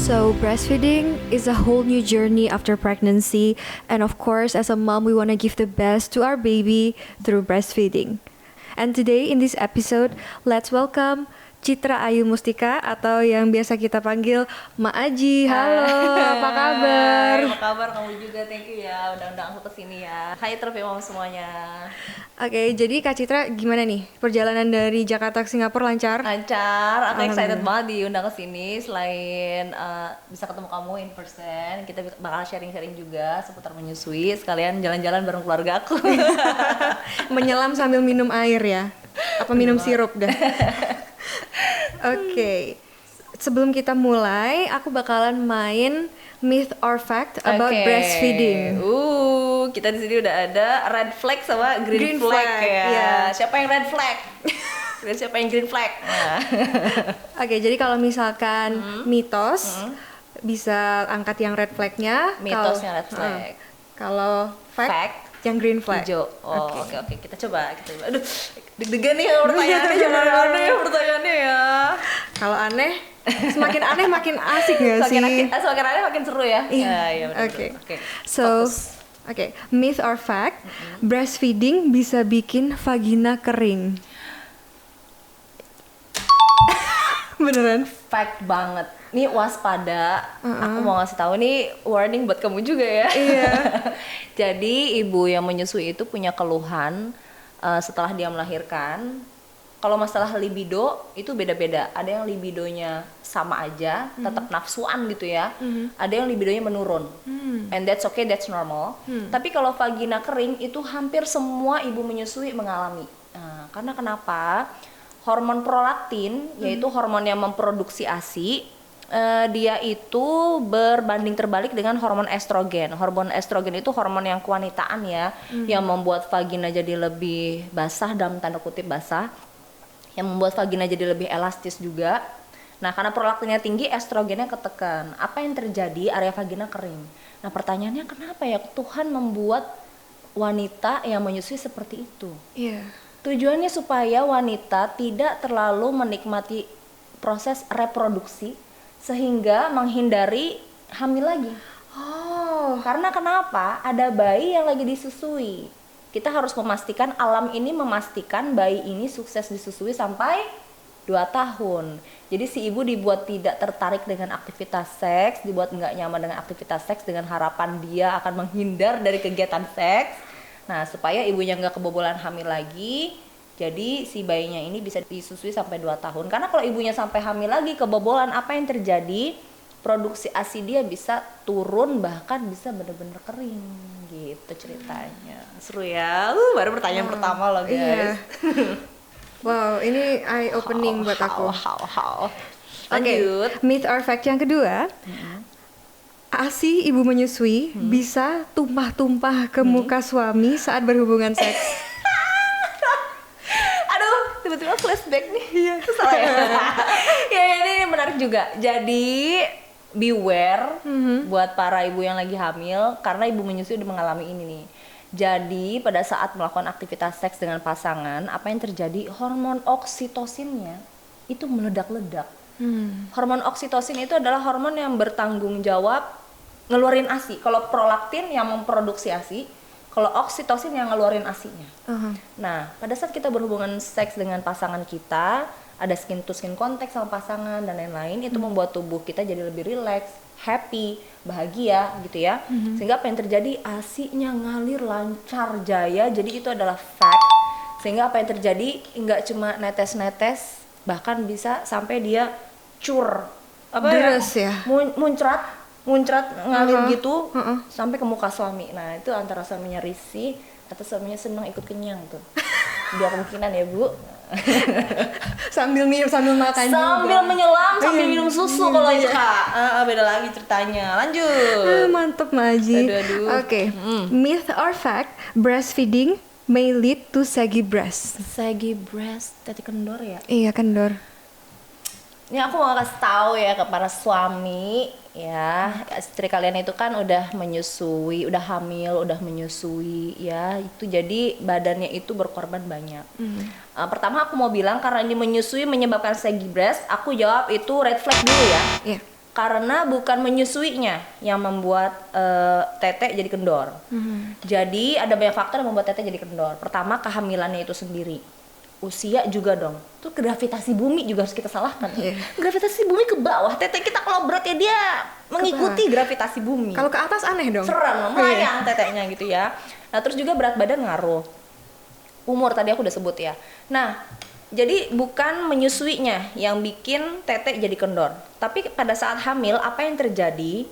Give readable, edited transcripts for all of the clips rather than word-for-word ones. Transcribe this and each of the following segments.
So, breastfeeding is a whole new journey after pregnancy, and of course, as a mom, we want to give the best to our baby through breastfeeding. And today, in this episode, let's welcome Citra Ayu Mustika atau yang biasa kita panggil Ma Aji. Halo, apa kabar? Apa kabar kamu juga? Thank you ya udah undang aku kesini ya. Hai Trophy Mom semuanya. Oke, jadi Kak Citra gimana nih perjalanan dari Jakarta ke Singapura lancar? Lancar, aku excited banget diundang kesini. Selain bisa ketemu kamu in person, kita bakal sharing-sharing juga seputar menyusui. Sekalian jalan-jalan bareng keluarga aku. Menyelam sambil minum air ya? Apa minum sirup dah? Oke, sebelum kita mulai, aku bakalan main myth or fact about breastfeeding. Kita di sini udah ada red flag sama green flag ya. Yeah. Siapa yang red flag? Dan siapa yang green flag? Nah. Oke, jadi kalau misalkan mitos, bisa angkat yang red flagnya. Mitosnya red flag. Kalau fact, yang green flag. Hijau. Oke. Kita coba. Aduh, deg-degan nih pertanyaannya. Jangan aneh ya pertanyaannya ya. Kalau aneh, semakin aneh makin asik nggak sih? Semakin aneh makin seru ya. Iya. Oke. So, myth or fact, breastfeeding bisa bikin vagina kering. Beneran? Fact banget. Nih waspada. Aku mau ngasih tahu nih warning buat kamu juga ya. Iya. Jadi ibu yang menyusui itu punya keluhan setelah dia melahirkan. Kalau masalah libido itu beda-beda. Ada yang libidonya sama aja, tetap nafsuan gitu ya. Ada yang libidonya menurun. And that's okay, that's normal. Tapi kalau vagina kering itu hampir semua ibu menyusui mengalami. Nah, karena kenapa? Hormon prolaktin, yaitu hormon yang memproduksi ASI, dia itu berbanding terbalik dengan hormon estrogen. Hormon estrogen itu hormon yang kewanitaan ya, yang membuat vagina jadi lebih basah, dalam tanda kutip basah, yang membuat vagina jadi lebih elastis juga. Nah, karena prolaktinnya tinggi, estrogennya ketekan. Apa yang terjadi? Area vagina kering. Nah, pertanyaannya kenapa ya Tuhan membuat wanita yang menyusui seperti itu? Iya. Tujuannya supaya wanita tidak terlalu menikmati proses reproduksi sehingga menghindari hamil lagi. Karena kenapa? Ada bayi yang lagi disusui. Kita harus memastikan, alam ini memastikan bayi ini sukses disusui sampai 2 tahun. Jadi si ibu dibuat tidak tertarik dengan aktivitas seks, dibuat nggak nyaman dengan aktivitas seks dengan harapan dia akan menghindar dari kegiatan seks. Nah, supaya ibunya nggak kebobolan hamil lagi, jadi si bayinya ini bisa disusui sampai 2 tahun. Karena kalau ibunya sampai hamil lagi, kebobolan, apa yang terjadi? Produksi ASI dia bisa turun, bahkan bisa benar-benar kering. Gitu ceritanya. Seru ya? Baru pertanyaan pertama loh guys. Iya. Wow, ini eye opening buat aku. Lanjut. Myth or fact yang kedua, ASI ibu menyusui bisa tumpah-tumpah ke muka suami saat berhubungan seks. Aduh, tiba-tiba flashback nih. Iya. Salah ya. Ya, ini menarik juga. Jadi beware buat para ibu yang lagi hamil, karena ibu menyusui udah mengalami ini nih. Jadi pada saat melakukan aktivitas seks dengan pasangan, apa yang terjadi? Hormon oksitosinnya itu meledak-ledak. Hormon oksitosin itu adalah hormon yang bertanggung jawab ngeluarin ASI. Kalau prolaktin yang memproduksi ASI, kalau oksitosin yang ngeluarin ASI-nya. Nah, pada saat kita berhubungan seks dengan pasangan kita, ada skin to skin contact sama pasangan dan lain-lain, itu membuat tubuh kita jadi lebih rileks, happy, bahagia gitu ya. Sehingga apa yang terjadi? ASI-nya ngalir lancar jaya. Jadi itu adalah fact. Sehingga apa yang terjadi? Enggak cuma netes-netes, bahkan bisa sampai dia Deres ya? muncrat ngalir gitu sampai ke muka suami. Nah, itu antara suaminya risih atau suaminya senang ikut kenyang tuh. Dua kemungkinan ya, Bu. Sambil minum, sambil makan sambil juga. menyelam, sambil minum susu kalau itu Kak. Beda lagi ceritanya. Lanjut. Mantep Maji. Oke. Myth or fact, breastfeeding may lead to saggy breast. Saggy breast, titik kendor ya? Iya, kendor. Ini aku mau kasih tahu ya ke para suami ya, istri kalian itu kan udah menyusui, udah hamil, udah menyusui ya, itu jadi badannya itu berkorban banyak. Pertama aku mau bilang karena ini menyusui menyebabkan saggy breast, aku jawab itu red flag dulu ya. Iya. Karena bukan menyusuinya yang membuat tete jadi kendor. Jadi ada banyak faktor yang membuat tete jadi kendor. Pertama, kehamilannya itu sendiri. Usia juga dong. Tuh gravitasi bumi juga harus kita salahkan. Gravitasi bumi ke bawah, tete kita kalau berat ya dia mengikuti gravitasi bumi. Kalau ke atas aneh dong. Serem, melayang tetenya gitu ya. Nah, terus juga berat badan ngaruh. Umur tadi aku udah sebut ya. Nah, jadi bukan menyusuinya yang bikin tete jadi kendor. Tapi pada saat hamil, apa yang terjadi?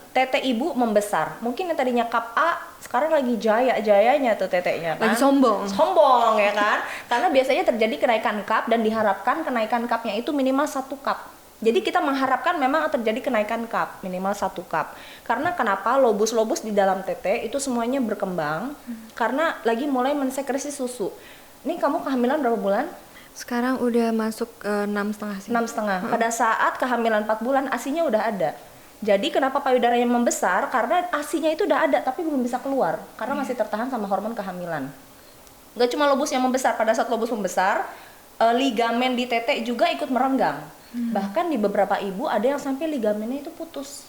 Tete ibu membesar. Mungkin yang tadinya cup A, sekarang lagi jaya-jayanya tuh tetenya kan. Lagi sombong. Sombong ya kan. Karena biasanya terjadi kenaikan cup dan diharapkan kenaikan cupnya itu minimal 1 cup. Jadi kita mengharapkan memang terjadi kenaikan cup, minimal 1 cup. Karena kenapa? Lobus-lobus di dalam tete itu semuanya berkembang karena lagi mulai mensekresi susu. Ini kamu kehamilan berapa bulan? Sekarang udah masuk 6,5 sih. 6,5. Pada saat kehamilan 4 bulan ASI-nya udah ada. Jadi kenapa payudaranya membesar? Karena ASI-nya itu udah ada tapi belum bisa keluar karena masih tertahan sama hormon kehamilan. Gak cuma lobus yang membesar, pada saat lobus membesar, ligamen di tete juga ikut merenggang. Bahkan di beberapa ibu ada yang sampai ligamennya itu putus.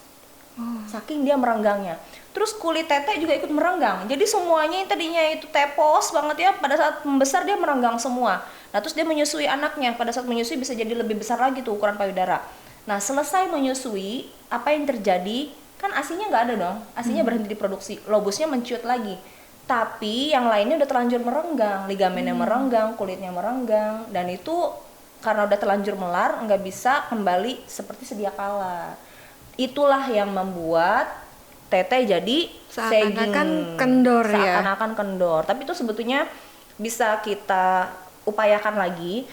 Saking dia merenggangnya. Terus kulit tete juga ikut merenggang. Jadi semuanya yang tadinya itu tepos banget ya, pada saat membesar dia merenggang semua. Nah, terus dia menyusui anaknya. Pada saat menyusui bisa jadi lebih besar lagi tuh ukuran payudara. Nah, selesai menyusui, apa yang terjadi? Kan ASI-nya nggak ada dong. ASI-nya berhenti diproduksi. Lobusnya menciut lagi. Tapi yang lainnya udah terlanjur merenggang. Ligamennya merenggang, kulitnya merenggang. Dan itu karena udah terlanjur melar, nggak bisa kembali seperti sedia kala. Itulah yang membuat tete jadi Seakan-akan kendor ya. Seakan-akan kendor. Tapi itu sebetulnya bisa kita upayakan lagi.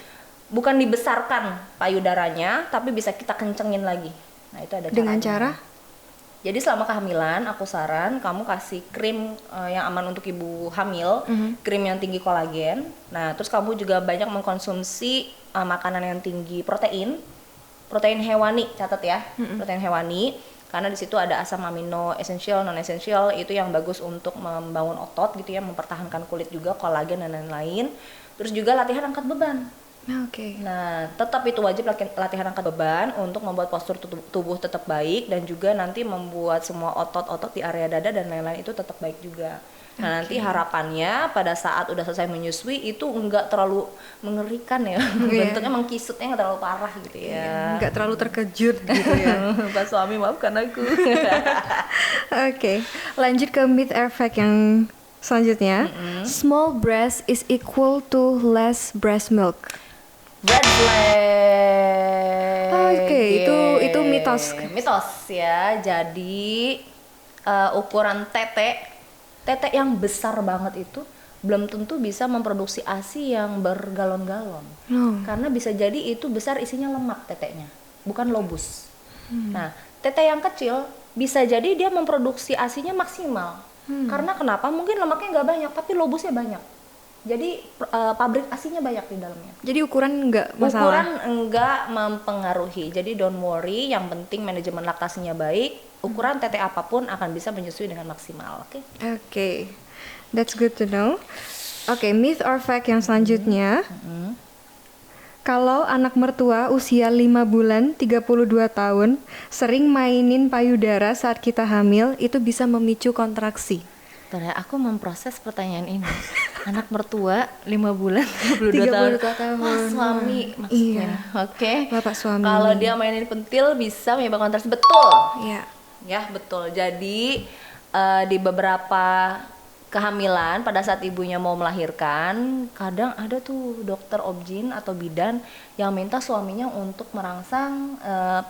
Bukan dibesarkan payudaranya, tapi bisa kita kencengin lagi. Nah, itu ada caranya. Dengan cara? Jadi selama kehamilan, aku saran kamu kasih krim yang aman untuk ibu hamil, krim yang tinggi kolagen. Nah, terus kamu juga banyak mengkonsumsi makanan yang tinggi protein hewani, catat ya, protein hewani. Karena di situ ada asam amino esensial, non esensial, itu yang bagus untuk membangun otot gitu ya, mempertahankan kulit juga, kolagen dan lain-lain. Terus juga latihan angkat beban. Oke. Nah, tetap itu wajib latihan angkat beban untuk membuat postur tubuh tetap baik dan juga nanti membuat semua otot-otot di area dada dan lain-lain itu tetap baik juga. Nah, nanti harapannya pada saat udah selesai menyusui itu enggak terlalu mengerikan ya. Bentuknya mengkisutnya enggak terlalu parah gitu ya. Enggak terlalu terkejut gitu ya. Pak suami maafkan aku. Oke, lanjut ke myth or fact yang selanjutnya. Small breast is equal to less breast milk. Red flag. Oke, itu mitos. Mitos ya. Jadi ukuran tete yang besar banget itu belum tentu bisa memproduksi ASI yang bergalon-galon. Karena bisa jadi itu besar isinya lemak tetenya, bukan lobus. Nah, tete yang kecil bisa jadi dia memproduksi ASI-nya maksimal. Karena kenapa? Mungkin lemaknya nggak banyak, tapi lobusnya banyak. Jadi pabrik ASI-nya banyak di dalamnya. Jadi ukuran nggak masalah? Ukuran enggak mempengaruhi. Jadi don't worry, yang penting manajemen laktasinya baik. Ukuran tete apapun akan bisa menyusui dengan maksimal, oke? Oke. That's good to know. Oke, myth or fact yang selanjutnya. Kalau anak mertua usia 5 bulan, 32 tahun, sering mainin payudara saat kita hamil, itu bisa memicu kontraksi. Bentar ya, aku memproses pertanyaan ini. Anak mertua 5 bulan 32 tahun. Wah, suami maksudnya. Iya. Oke. Bapak suami. Kalau dia mainin pentil bisa menyebabkan kontraksi. Betul. Iya. Ya, betul. Jadi di beberapa kehamilan pada saat ibunya mau melahirkan, kadang ada tuh dokter obgyn atau bidan yang minta suaminya untuk merangsang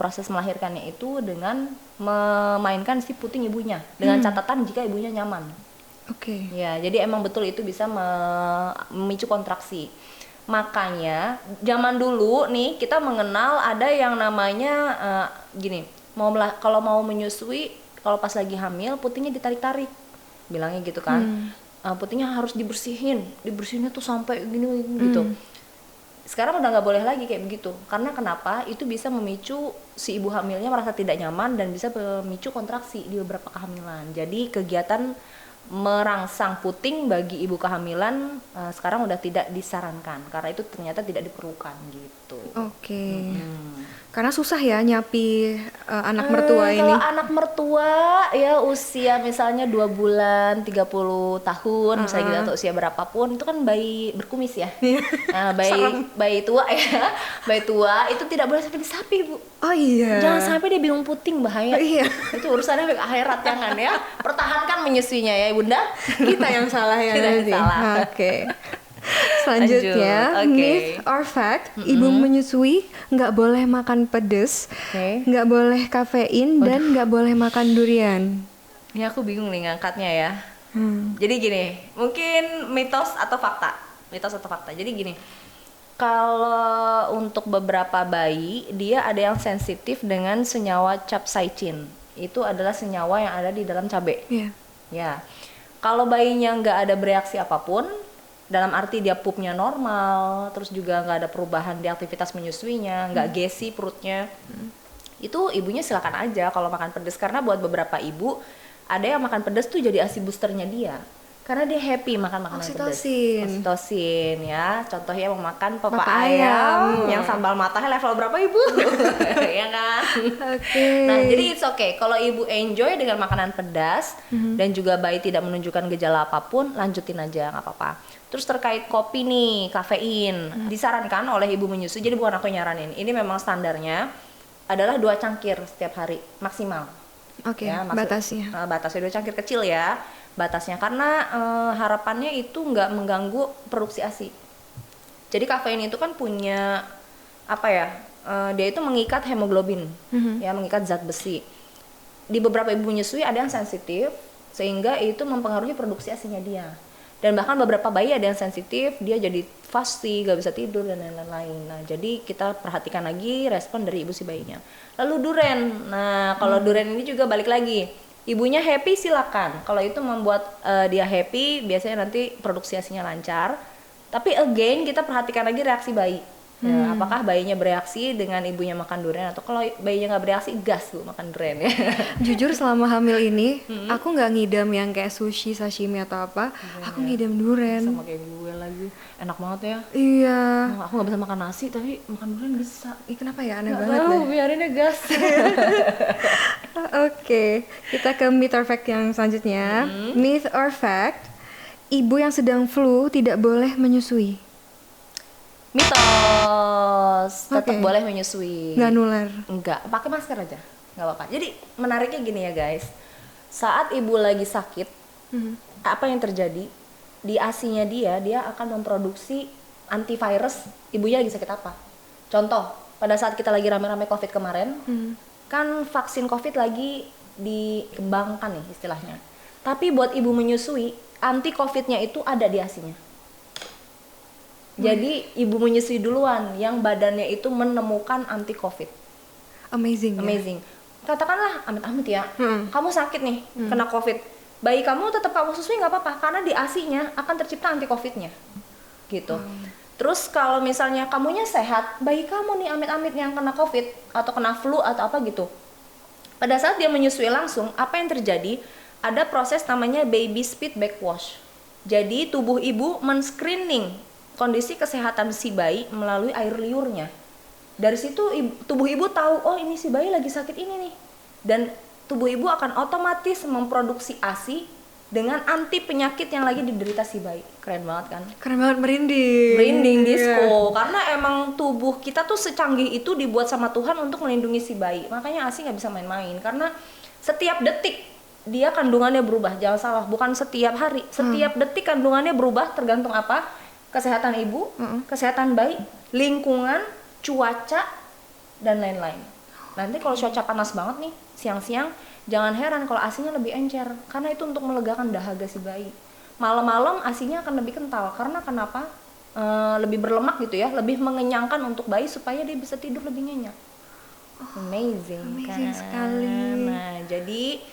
proses melahirkannya itu dengan memainkan si puting ibunya dengan catatan jika ibunya nyaman. Oke. Ya, jadi emang betul itu bisa memicu kontraksi. Makanya zaman dulu nih kita mengenal ada yang namanya gini, kalau mau menyusui, kalau pas lagi hamil putingnya ditarik-tarik, bilangnya gitu kan. Putingnya harus dibersihinnya tuh sampai gini gitu. Sekarang udah nggak boleh lagi kayak begitu, karena kenapa? Itu bisa memicu si ibu hamilnya merasa tidak nyaman dan bisa memicu kontraksi di beberapa kehamilan. Jadi kegiatan merangsang puting bagi ibu kehamilan sekarang udah tidak disarankan karena itu ternyata tidak diperlukan gitu. Oke. Karena susah ya nyapi anak mertua ini. Kalau anak mertua ya usia misalnya 2 bulan, 30 tahun misalnya gitu, atau usia berapapun, itu kan bayi berkumis ya. Nah, bayi tua ya. Bayi tua itu tidak boleh sampai disapi, Bu. Oh iya. Jangan sampai dia bingung puting, bahaya. Iya. Itu urusannya sampai ke akhirat, jangan ya. Pertahankan menyusuinya ya, Bunda. Kita yang salah ya. Kita yang nanti. salah. Oke. Selanjutnya, Lanjut, oke. myth or fact, ibu menyusui nggak boleh makan pedes, Oke. nggak boleh kafein, dan nggak boleh makan durian. Ini aku bingung nih ngangkatnya ya. Jadi gini, mungkin mitos atau fakta. Mitos atau fakta. Jadi gini, kalau untuk beberapa bayi, dia ada yang sensitif dengan senyawa capsaicin. Itu adalah senyawa yang ada di dalam cabai. Iya. Ya, kalau bayinya nggak ada bereaksi apapun, dalam arti dia pupnya normal, terus juga nggak ada perubahan di aktivitas menyusuinya, nggak gesi perutnya, itu ibunya silakan aja kalau makan pedas. Karena buat beberapa ibu ada yang makan pedas tuh jadi ASI boosternya dia, karena dia happy makan makanan pedas. Oksitosin ya, contohnya mau makan papa ayam yang sambal matanya level berapa ibu? Ya kan? Oke. Nah, jadi it's okay kalau ibu enjoy dengan makanan pedas dan juga bayi tidak menunjukkan gejala apapun, lanjutin aja nggak apa-apa. Terus terkait kopi nih, kafein, disarankan oleh ibu menyusui, jadi bukan aku yang nyaranin, ini memang standarnya adalah 2 cangkir setiap hari maksimal. Oke, Ya, batasnya. batasnya 2 cangkir kecil ya, batasnya, karena harapannya itu nggak mengganggu produksi ASI. Jadi kafein itu kan punya apa ya? Dia itu mengikat hemoglobin, ya, mengikat zat besi. Di beberapa ibu menyusui ada yang sensitif, sehingga itu mempengaruhi produksi ASI-nya dia. Dan bahkan beberapa bayi ada yang sensitif, dia jadi fasting, gak bisa tidur dan lain-lain. Nah, jadi kita perhatikan lagi respon dari ibu si bayinya. Lalu duren. Nah, kalau duren ini juga balik lagi, ibunya happy silakan. Kalau itu membuat dia happy, biasanya nanti produksi ASI-nya lancar. Tapi again kita perhatikan lagi reaksi bayi. Ya, apakah bayinya bereaksi dengan ibunya makan durian, atau kalau bayinya nggak bereaksi, gas Bu makan durian ya. Jujur selama hamil ini, aku nggak ngidam yang kayak sushi, sashimi atau apa. Aku ngidam durian. Sama kayak gue lagi, enak banget ya. Iya. Aku nggak bisa makan nasi tapi makan durian bisa. Ih, kenapa ya? Aneh Nggak banget tahu, deh. biarinnya gas. Oke, kita ke myth or fact yang selanjutnya. Myth or fact, ibu yang sedang flu tidak boleh menyusui. Mitos, tetap Oke. boleh menyusui. Nggak nular. Enggak, pakai masker aja, nggak apa-apa. Jadi menariknya gini ya guys, saat ibu lagi sakit, apa yang terjadi? Di ASI-nya dia akan memproduksi antivirus. Ibunya lagi sakit apa? Contoh, pada saat kita lagi rame-rame COVID kemarin, kan vaksin COVID lagi dikembangkan nih istilahnya. Tapi buat ibu menyusui, anti COVID-nya itu ada di ASI-nya. Jadi ibu menyusui duluan yang badannya itu menemukan anti COVID. Amazing. Ya? Amazing. Katakanlah amit-amit ya, kamu sakit nih, kena COVID. Bayi kamu tetap kamu susui nggak apa-apa, karena di ASI-nya akan tercipta anti COVID-nya. Gitu. Terus kalau misalnya kamunya sehat, bayi kamu nih amit-amit yang kena COVID atau kena flu atau apa gitu. Pada saat dia menyusui langsung, apa yang terjadi? Ada proses namanya baby speed backwash. Jadi tubuh ibu men-screening kondisi kesehatan si bayi melalui air liurnya. Dari situ tubuh ibu tahu, oh ini si bayi lagi sakit ini nih. Dan tubuh ibu akan otomatis memproduksi ASI dengan anti penyakit yang lagi diderita si bayi. Keren banget kan? Keren banget, merinding. Merinding Iya. disco. Karena emang tubuh kita tuh secanggih itu dibuat sama Tuhan untuk melindungi si bayi. Makanya ASI nggak bisa main-main. Karena setiap detik dia kandungannya berubah. Jangan salah, bukan setiap hari. Setiap detik kandungannya berubah tergantung apa? Kesehatan ibu, kesehatan bayi, lingkungan, cuaca, dan lain-lain. Nanti kalau cuaca panas banget nih, siang-siang, jangan heran kalau ASI-nya lebih encer, karena itu untuk melegakan dahaga si bayi. Malam-malam ASI-nya akan lebih kental, karena kenapa? Lebih berlemak gitu ya, lebih mengenyangkan untuk bayi supaya dia bisa tidur lebih nyenyak. Amazing amazing kan? sekali. Nah, jadi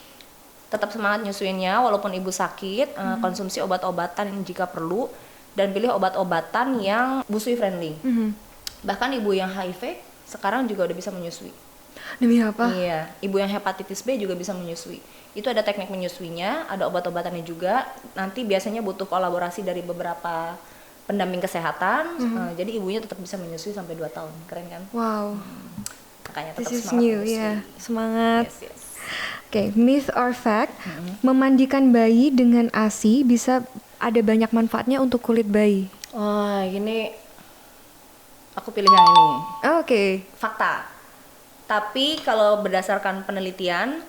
tetap semangat nyusuinnya walaupun ibu sakit, konsumsi obat-obatan jika perlu, dan pilih obat-obatan yang busui friendly. Bahkan ibu yang HIV sekarang juga udah bisa menyusui. Demi apa? Iya, ibu yang hepatitis B juga bisa menyusui. Itu ada teknik menyusuinya, ada obat-obatannya juga. Nanti biasanya butuh kolaborasi dari beberapa pendamping kesehatan. Jadi ibunya tetap bisa menyusui sampai 2 tahun. Keren kan? Wow. makanya This tetap is semangat new, menyusui. ya. Semangat. Yes, yes. Oke, myth or fact, memandikan bayi dengan ASI bisa ada banyak manfaatnya untuk kulit bayi. Oh, ini aku pilih yang ini. Oke. Fakta. Tapi kalau berdasarkan penelitian,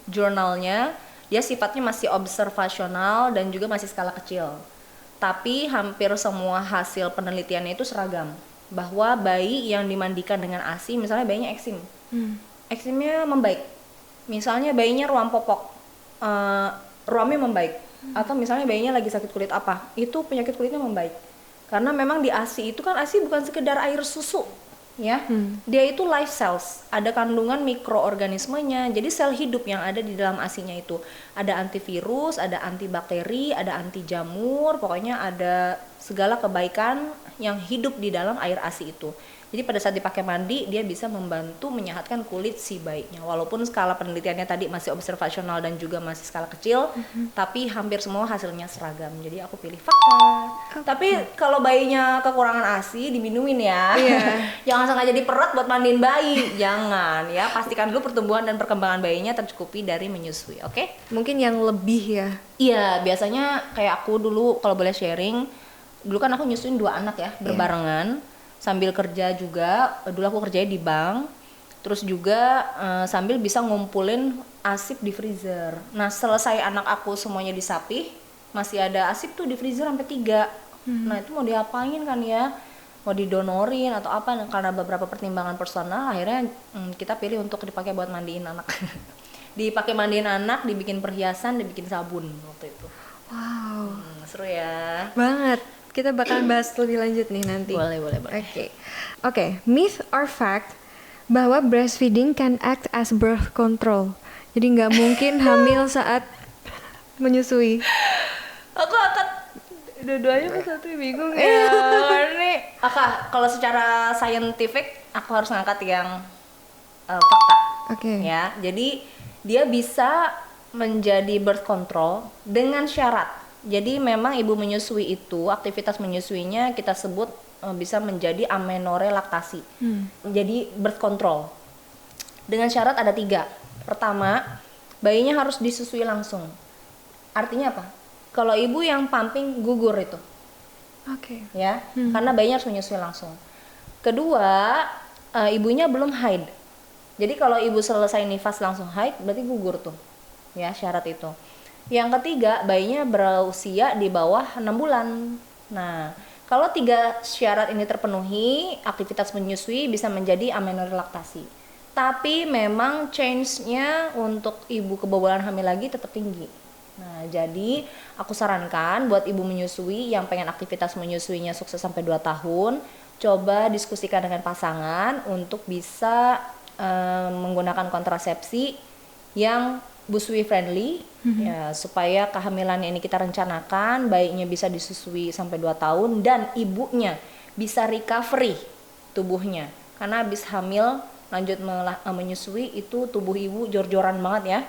jurnalnya, dia sifatnya masih observasional dan juga masih skala kecil. Tapi hampir semua hasil penelitiannya itu seragam. Bahwa bayi yang dimandikan dengan ASI, misalnya bayinya eksim, eksimnya membaik. Misalnya bayinya ruam popok, ruamnya membaik. Atau misalnya bayinya lagi sakit kulit apa, itu penyakit kulitnya membaik. Karena memang di ASI itu kan ASI bukan sekedar air susu, ya. Dia itu life cells, ada kandungan mikroorganismenya. Jadi sel hidup yang ada di dalam ASI-nya itu ada antivirus, ada antibakteri, ada anti jamur, pokoknya ada segala kebaikan yang hidup di dalam air ASI itu. Jadi pada saat dipakai mandi, dia bisa membantu menyehatkan kulit si bayinya. Walaupun skala penelitiannya tadi masih observasional dan juga masih skala kecil, tapi hampir semua hasilnya seragam. Jadi aku pilih fakta. Tapi kalau bayinya kekurangan ASI, diminumin ya. Jangan sengaja diperut buat mandiin bayi. Jangan ya. Pastikan dulu pertumbuhan dan perkembangan bayinya tercukupi dari menyusui. Oke? Mungkin yang lebih ya. Iya, biasanya kayak aku dulu kalau boleh sharing, dulu kan aku nyusuin 2 anak ya, berbarengan. Sambil kerja juga, dulu aku kerjanya di bank, terus juga sambil bisa ngumpulin asip di freezer. Nah selesai anak aku semuanya disapih, masih ada asip tuh di freezer sampai 3. Nah itu mau diapain kan ya, mau didonorin atau apa, karena beberapa pertimbangan personal akhirnya kita pilih untuk dipakai buat mandiin anak. Dipakai mandiin anak, dibikin perhiasan, dibikin sabun waktu itu. Wow. Seru ya. Banget. Kita bakal bahas lebih lanjut nih nanti. Boleh. Oke, myth or fact bahwa breastfeeding can act as birth control. Jadi nggak mungkin hamil saat menyusui. Aku akan dua-duanya pas satu bingung ya. Karena kalau secara scientific aku harus ngangkat yang fakta. Oke. Ya, jadi dia bisa menjadi birth control dengan syarat. Jadi memang ibu menyusui itu, aktivitas menyusuinya kita sebut bisa menjadi amenorrhea laktasi. Jadi birth control. Dengan syarat ada 3. Pertama, bayinya harus disusui langsung. Artinya apa? Kalau ibu yang pumping gugur itu. Oke. Ya, karena bayinya harus menyusui langsung. Kedua, ibunya belum haid. Jadi kalau ibu selesai nifas langsung haid, berarti gugur tuh. Ya, syarat itu. Yang ketiga, bayinya berusia di bawah 6 bulan. Nah, kalau 3 syarat ini terpenuhi, aktivitas menyusui bisa menjadi amenorrhea laktasi. Tapi memang change-nya untuk ibu kebobolan hamil lagi tetap tinggi. Nah, jadi aku sarankan buat ibu menyusui yang pengen aktivitas menyusuinya sukses sampai 2 tahun, coba diskusikan dengan pasangan untuk bisa menggunakan kontrasepsi yang busui friendly, ya, supaya kehamilan ini kita rencanakan, bayinya bisa disusui sampai 2 tahun dan ibunya bisa recovery tubuhnya. Karena habis hamil lanjut menyusui itu tubuh ibu jor-joran banget ya.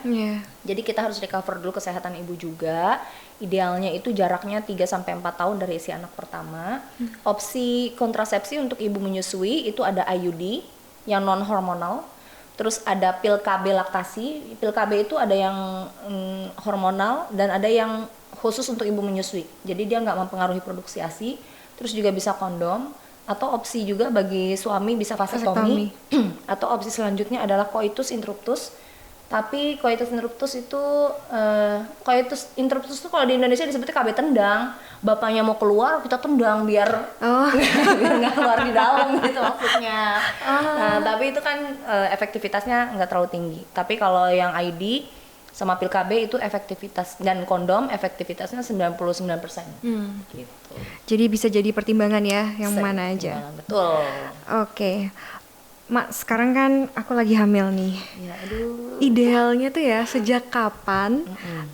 Jadi kita harus recover dulu kesehatan ibu juga. Idealnya itu jaraknya 3-4 tahun dari isi anak pertama. Opsi kontrasepsi untuk ibu menyusui itu ada IUD yang non hormonal. Terus ada pil KB laktasi. Pil KB itu ada yang hormonal dan ada yang khusus untuk ibu menyusui. Jadi dia nggak mempengaruhi produksi ASI. Terus juga bisa kondom. Atau opsi juga bagi suami bisa vasektomi. Atau opsi selanjutnya adalah coitus interruptus. Tapi coitus interruptus itu kalau di Indonesia disebutnya KB tendang. Bapaknya mau keluar kita tendang biar biar nggak keluar di dalam gitu maksudnya. Nah, tapi itu kan efektivitasnya nggak terlalu tinggi. Tapi kalau yang ID sama pil KB itu efektivitas dan kondom efektivitasnya 99%. Gitu. Jadi bisa jadi pertimbangan ya yang mana aja. Betul. Oke. Mak, sekarang kan aku lagi hamil nih. Ya, aduh. Idealnya tuh ya sejak kapan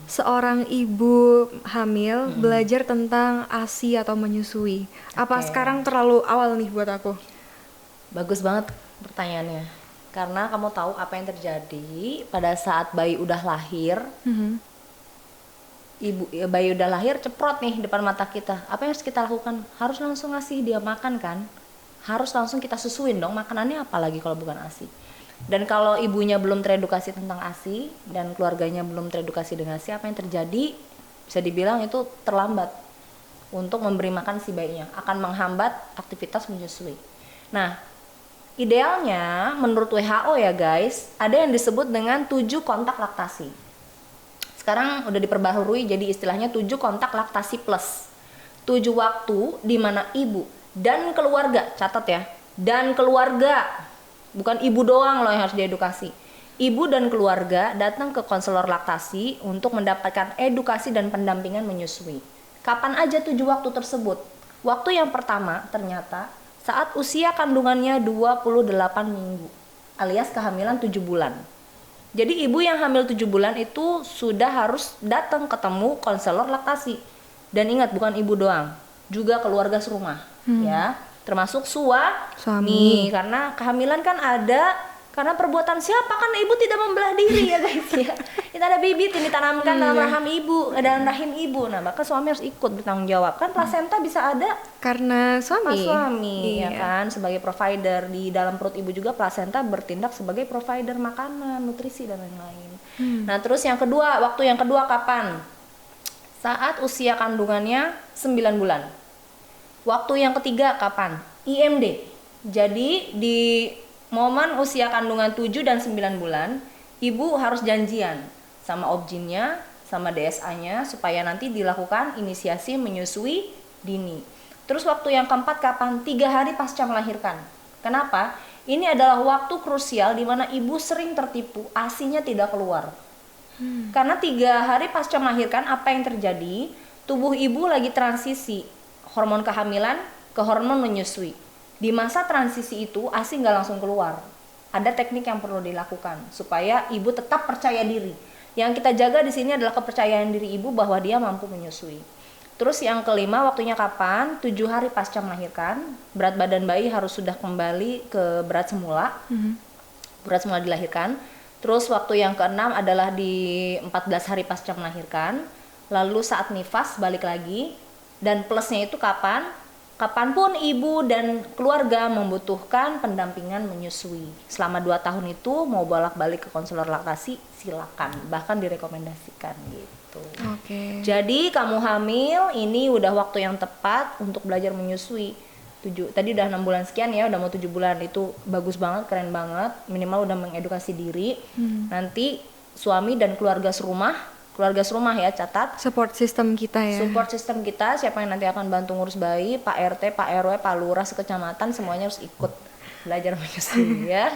seorang ibu hamil belajar tentang ASI atau menyusui? Apa sekarang terlalu awal nih buat aku? Bagus banget pertanyaannya. Karena kamu tahu apa yang terjadi pada saat bayi udah lahir. Bayi udah lahir ceprot nih depan mata kita. Apa yang harus kita lakukan? Harus langsung ngasih dia makan kan? Harus langsung kita susuin dong, makanannya apa lagi kalau bukan ASI. Dan kalau ibunya belum teredukasi tentang ASI dan keluarganya belum teredukasi dengan ASI, apa yang terjadi bisa dibilang itu terlambat untuk memberi makan si bayinya, akan menghambat aktivitas menyusui. Nah, idealnya menurut WHO ya guys, ada yang disebut dengan 7 kontak laktasi. Sekarang udah diperbaharui jadi istilahnya 7 kontak laktasi plus. 7 waktu di mana ibu dan keluarga, catat ya, dan keluarga, bukan ibu doang loh yang harus diedukasi. Ibu dan keluarga datang ke konselor laktasi untuk mendapatkan edukasi dan pendampingan menyusui. Kapan aja 7 waktu tersebut? Waktu yang pertama ternyata saat usia kandungannya 28 minggu alias kehamilan 7 bulan. Jadi ibu yang hamil 7 bulan itu sudah harus datang ketemu konselor laktasi. Dan ingat, bukan ibu doang, juga keluarga serumah ya, termasuk suami. Karena kehamilan kan ada karena perbuatan siapa, kan ibu tidak membelah diri ya guys ya. Itu ada bibit yang ditanamkan dalam rahim ibu, dalam rahim ibu. Nah, maka suami harus ikut bertanggung jawab. Kan plasenta bisa ada Karena suami Iya. ya kan, sebagai provider di dalam perut ibu juga plasenta bertindak sebagai provider makanan, nutrisi dan lain-lain. Nah, terus yang kedua, waktu yang kedua kapan? Saat usia kandungannya 9 bulan. Waktu yang ketiga kapan? IMD. Jadi di momen usia kandungan 7 dan 9 bulan, ibu harus janjian sama obgynnya, sama DSA-nya supaya nanti dilakukan inisiasi menyusui dini. Terus waktu yang keempat kapan? 3 hari pasca melahirkan. Kenapa? Ini adalah waktu krusial di mana ibu sering tertipu, ASI-nya tidak keluar. Karena 3 hari pasca melahirkan, apa yang terjadi? Tubuh ibu lagi transisi hormon kehamilan ke hormon menyusui. Di masa transisi itu ASI nggak langsung keluar. Ada teknik yang perlu dilakukan supaya ibu tetap percaya diri. Yang kita jaga di sini adalah kepercayaan diri ibu bahwa dia mampu menyusui. Terus yang kelima, waktunya kapan? 7 hari pasca melahirkan, berat badan bayi harus sudah kembali ke berat semula. Berat semula dilahirkan. Terus waktu yang keenam adalah di 14 hari pasca melahirkan. Lalu saat nifas balik lagi. Dan plusnya itu kapan? Kapanpun ibu dan keluarga membutuhkan pendampingan menyusui. Selama 2 tahun itu mau bolak-balik ke konselor laktasi silakan, bahkan direkomendasikan gitu. Oke. Jadi kamu hamil, ini udah waktu yang tepat untuk belajar menyusui. Tadi udah 6 bulan sekian ya, udah mau 7 bulan, itu bagus banget, keren banget, minimal udah mengedukasi diri. Nanti suami dan keluarga serumah ya, catat Support system kita ya. support system kita, siapa yang nanti akan bantu ngurus bayi, Pak RT, Pak RW, Pak Lurah sekecamatan, semuanya harus ikut belajar menyusui ya.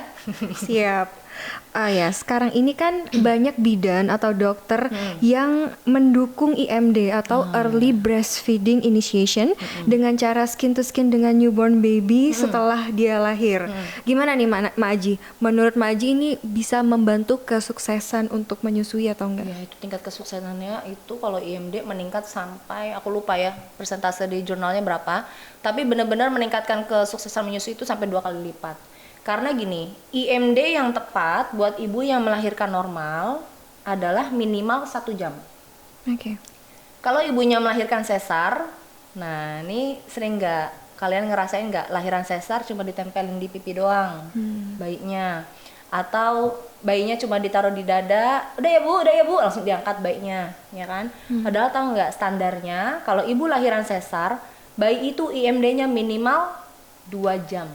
Siap. Ya, sekarang ini kan banyak bidan atau dokter yang mendukung IMD atau Early Breastfeeding Initiation dengan cara skin to skin dengan newborn baby setelah dia lahir. Gimana nih Ma Aji? Menurut Ma Aji ini bisa membantu kesuksesan untuk menyusui atau enggak? Ya, itu tingkat kesuksesannya itu kalau IMD meningkat sampai, aku lupa ya persentase di jurnalnya berapa, tapi benar-benar meningkatkan kesuksesan menyusui itu sampai 2 kali lipat. Karena gini, IMD yang tepat buat ibu yang melahirkan normal adalah minimal 1 jam. Oke. Kalau ibunya melahirkan sesar, nah ini sering nggak kalian ngerasain nggak lahiran sesar cuma ditempelin di pipi doang bayinya, atau bayinya cuma ditaruh di dada, udah ya bu, langsung diangkat bayinya, ya kan? Padahal tahu nggak standarnya kalau ibu lahiran sesar, bayi itu IMD-nya minimal 2 jam.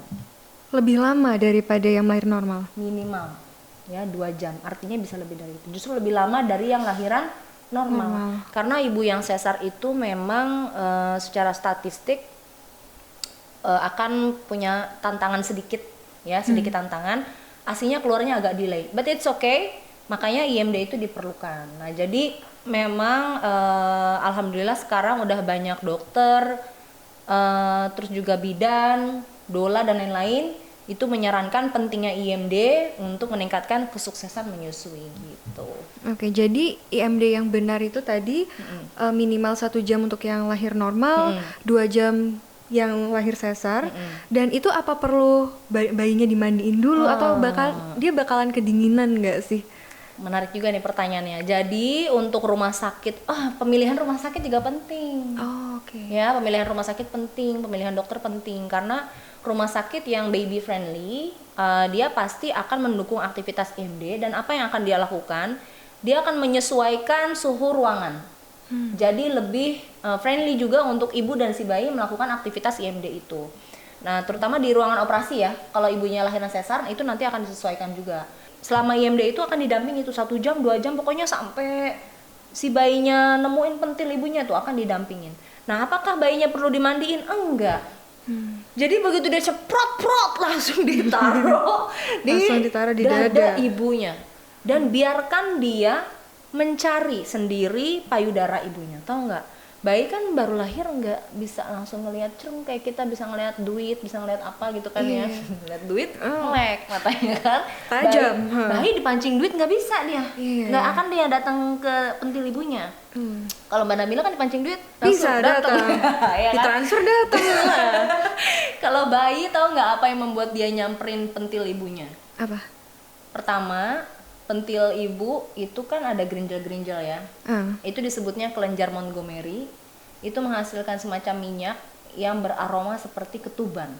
Lebih lama daripada yang lahir normal. Minimal ya 2 jam, artinya bisa lebih dari itu, justru lebih lama dari yang lahiran normal. Karena ibu yang sesar itu memang secara statistik akan punya tantangan sedikit ya, sedikit tantangan, ASINya keluarnya agak delay, but it's okay, makanya IMD itu diperlukan. Nah jadi memang alhamdulillah sekarang udah banyak dokter, terus juga bidan, doula dan lain-lain itu menyarankan pentingnya IMD untuk meningkatkan kesuksesan menyusui gitu. Oke, jadi IMD yang benar itu tadi minimal 1 jam untuk yang lahir normal, 2 jam yang lahir sesar, dan itu apa perlu bayinya dimandiin dulu atau dia bakalan kedinginan nggak sih? Menarik juga nih pertanyaannya. Jadi untuk rumah sakit, pemilihan rumah sakit juga penting. Oh, oke. Ya, pemilihan rumah sakit penting, pemilihan dokter penting, karena rumah sakit yang baby friendly, dia pasti akan mendukung aktivitas IMD, dan apa yang akan dia lakukan, dia akan menyesuaikan suhu ruangan. Jadi lebih friendly juga untuk ibu dan si bayi melakukan aktivitas IMD itu. Nah, terutama di ruangan operasi ya, kalau ibunya lahiran sesar itu nanti akan disesuaikan juga. Selama IMD itu akan didampingi itu 1 jam, 2 jam, pokoknya sampai si bayinya nemuin pentil ibunya tuh akan didampingin. Nah, apakah bayinya perlu dimandiin? Enggak. Jadi begitu dia ceprot-prot langsung ditaruh di dada ibunya, dan biarkan dia mencari sendiri payudara ibunya. Tahu nggak? Bayi kan baru lahir nggak bisa langsung ngelihat cerung kayak kita bisa ngelihat duit, bisa ngelihat apa gitu kan ya. Ngelihat duit, melek matanya kan. Tajam. Bayi dipancing duit nggak bisa dia. Nggak akan dia datang ke pentil ibunya. Kalau Mbak Nabila kan dipancing duit bisa datang. Ya kan? Ditransfer datang. Kalau bayi tahu nggak apa yang membuat dia nyamperin pentil ibunya? Apa? Pertama, pentil ibu itu kan ada gerinjal-gerinjal ya. Itu disebutnya kelenjar Montgomery. Itu menghasilkan semacam minyak yang beraroma seperti ketuban.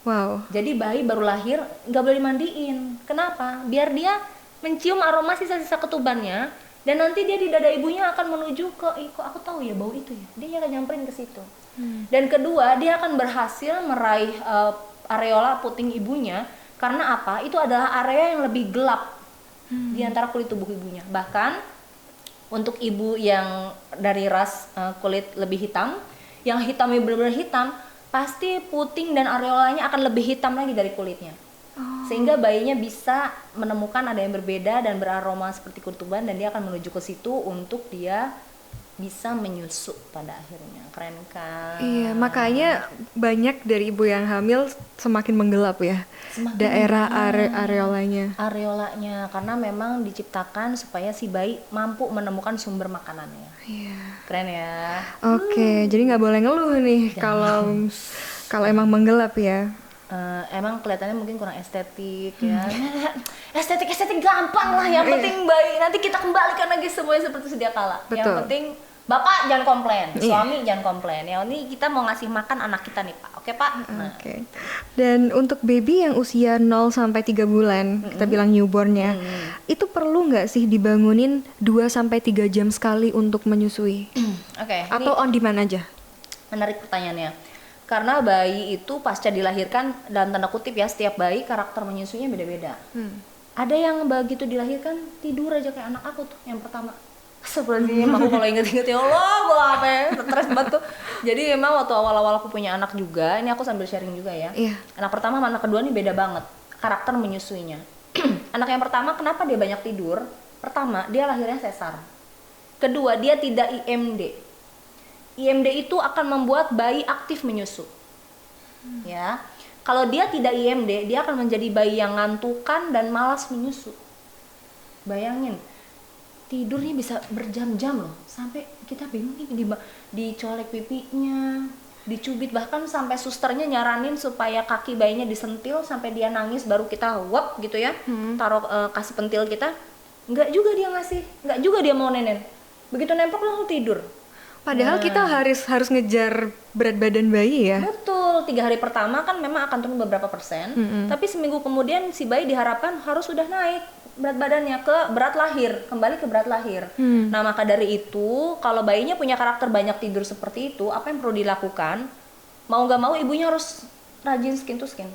Wow. Jadi bayi baru lahir nggak boleh dimandiin. Kenapa? Biar dia mencium aroma sisa-sisa ketubannya, dan nanti dia di dada ibunya akan menuju ke, kok aku tahu ya bau itu ya. Dia akan nyamperin ke situ. Dan kedua, dia akan berhasil meraih areola puting ibunya. Karena apa? Itu adalah area yang lebih gelap di antara kulit tubuh ibunya. Bahkan untuk ibu yang dari ras kulit lebih hitam, yang hitamnya benar-benar hitam, pasti puting dan areolanya akan lebih hitam lagi dari kulitnya. Sehingga bayinya bisa menemukan ada yang berbeda dan beraroma seperti ketuban, dan dia akan menuju ke situ untuk dia bisa menyusu pada akhirnya. Keren kan? Iya, makanya banyak dari ibu yang hamil semakin menggelap ya. Daerah areolanya. Areolanya, karena memang diciptakan supaya si bayi mampu menemukan sumber makanannya. Iya. Keren ya. Oke, jadi nggak boleh ngeluh nih kalau emang menggelap ya. Emang kelihatannya mungkin kurang estetik ya. Estetik gampang lah, yang penting bayi nanti kita kembalikan lagi semuanya seperti sedia kala. Betul. Yang penting bapak jangan komplain, suami jangan komplain. Ya, ini kita mau ngasih makan anak kita nih, Pak. Oke, Pak. Oke. Dan untuk baby yang usia 0 sampai 3 bulan, kita bilang newborn ya. Itu perlu nggak sih dibangunin 2 sampai 3 jam sekali untuk menyusui? Oke. Atau on demand aja? Menarik pertanyaannya. Karena bayi itu pasca dilahirkan, dalam tanda kutip ya, setiap bayi karakter menyusuinya beda-beda. Ada yang begitu dilahirkan tidur aja kayak anak aku tuh yang pertama. Sebenarnya aku kalau inget-inget ya Allah, gue apa ya, stres banget tuh. Jadi memang waktu awal-awal aku punya anak juga, ini aku sambil sharing juga ya. Anak pertama sama anak kedua nih beda banget karakter menyusuinya. Anak yang pertama kenapa dia banyak tidur? Pertama, dia lahirnya sesar. Kedua, dia tidak IMD. IMD itu akan membuat bayi aktif menyusu. Ya. Kalau dia tidak IMD, dia akan menjadi bayi yang ngantukan dan malas menyusu. Bayangin, tidurnya bisa berjam-jam loh, sampai kita bingung nih dicolek pipinya, dicubit, bahkan sampai susternya nyaranin supaya kaki bayinya disentil sampai dia nangis baru kita wap gitu ya, taruh kasih pentil kita. Enggak juga dia ngasih, enggak juga dia mau nenen. Begitu nempel langsung tidur. Padahal kita harus ngejar berat badan bayi ya. Betul, 3 hari pertama kan memang akan turun beberapa persen, tapi seminggu kemudian si bayi diharapkan harus sudah naik berat badannya ke berat lahir, kembali ke berat lahir. Nah, maka dari itu kalau bayinya punya karakter banyak tidur seperti itu, apa yang perlu dilakukan? Mau nggak mau ibunya harus rajin skin to skin,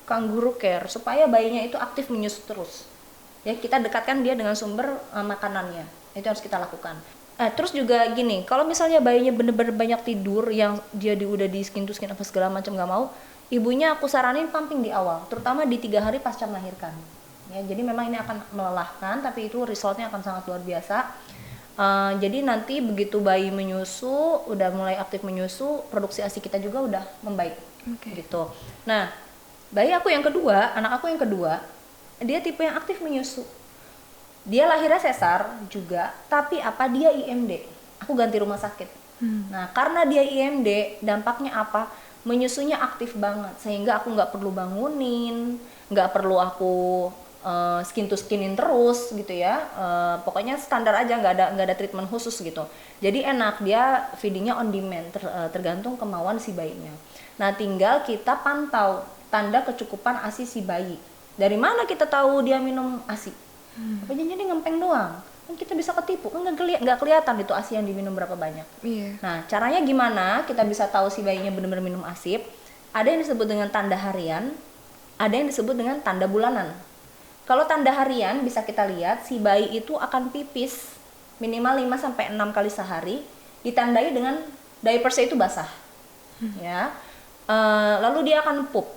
kangaroo care, supaya bayinya itu aktif menyusu terus. Ya, kita dekatkan dia dengan sumber makanannya, itu harus kita lakukan. Terus juga gini, kalau misalnya bayinya bener-bener banyak tidur, yang dia udah di skin to skin apa segala macam nggak mau, ibunya aku saranin pumping di awal, terutama di 3 hari pasca melahirkan. Ya, jadi memang ini akan melelahkan, tapi itu resultnya akan sangat luar biasa. Jadi nanti begitu bayi menyusu, udah mulai aktif menyusu, produksi ASI kita juga udah membaik, gitu. Nah, bayi aku yang kedua, anak aku yang kedua, dia tipe yang aktif menyusu. Dia lahirnya sesar juga, tapi apa, dia IMD. Aku ganti rumah sakit. Nah, karena dia IMD, dampaknya apa? Menyusunya aktif banget, sehingga aku nggak perlu bangunin, nggak perlu aku skin to skinin terus gitu ya. Pokoknya standar aja, nggak ada treatment khusus gitu. Jadi enak, dia feedingnya on demand, tergantung kemauan si bayinya. Nah tinggal kita pantau tanda kecukupan ASI si bayi. Dari mana kita tahu dia minum ASI? Apa jangan dia ngempeng doang? Kan kita bisa ketipu, kan nggak kelihatan itu ASI yang diminum berapa banyak. Nah caranya gimana kita bisa tahu si bayinya benar-benar minum ASI? Ada yang disebut dengan tanda harian, ada yang disebut dengan tanda bulanan. Kalau tanda harian bisa kita lihat si bayi itu akan pipis minimal 5-6 kali sehari, ditandai dengan diapersnya itu basah. Ya. Lalu dia akan pup.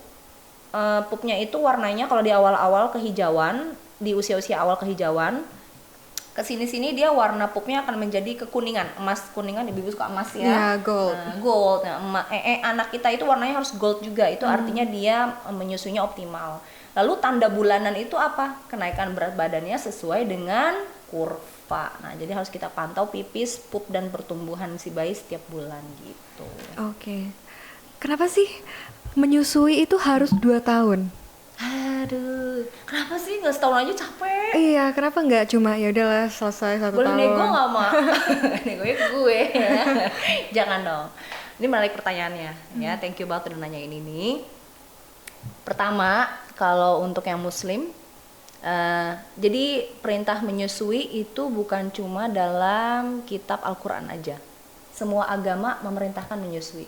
Pupnya itu warnanya kalau di awal-awal kehijauan, di usia-usia awal kehijauan. Kesini-sini dia warna pupnya akan menjadi kekuningan, emas kuningan, ibu suka emas ya. Ya, gold. Gold. Nah, anak kita itu warnanya harus gold juga. Itu artinya dia menyusunya optimal. Lalu tanda bulanan itu apa? Kenaikan berat badannya sesuai dengan kurva. Nah, jadi harus kita pantau pipis, pup dan pertumbuhan si bayi setiap bulan gitu. Oke. Kenapa sih menyusui itu harus 2 tahun? Aduh, kenapa sih nggak setahun aja capek? Iya, kenapa nggak cuma ya udahlah selesai 1 Boleh tahun? nego nggak Ma? Negonya gue ya. Jangan dong. Ini menarik pertanyaannya ya. Thank you banget udah nanya ini nih. Pertama, kalau untuk yang muslim, jadi perintah menyusui itu bukan cuma dalam kitab Al-Quran aja. Semua agama memerintahkan menyusui.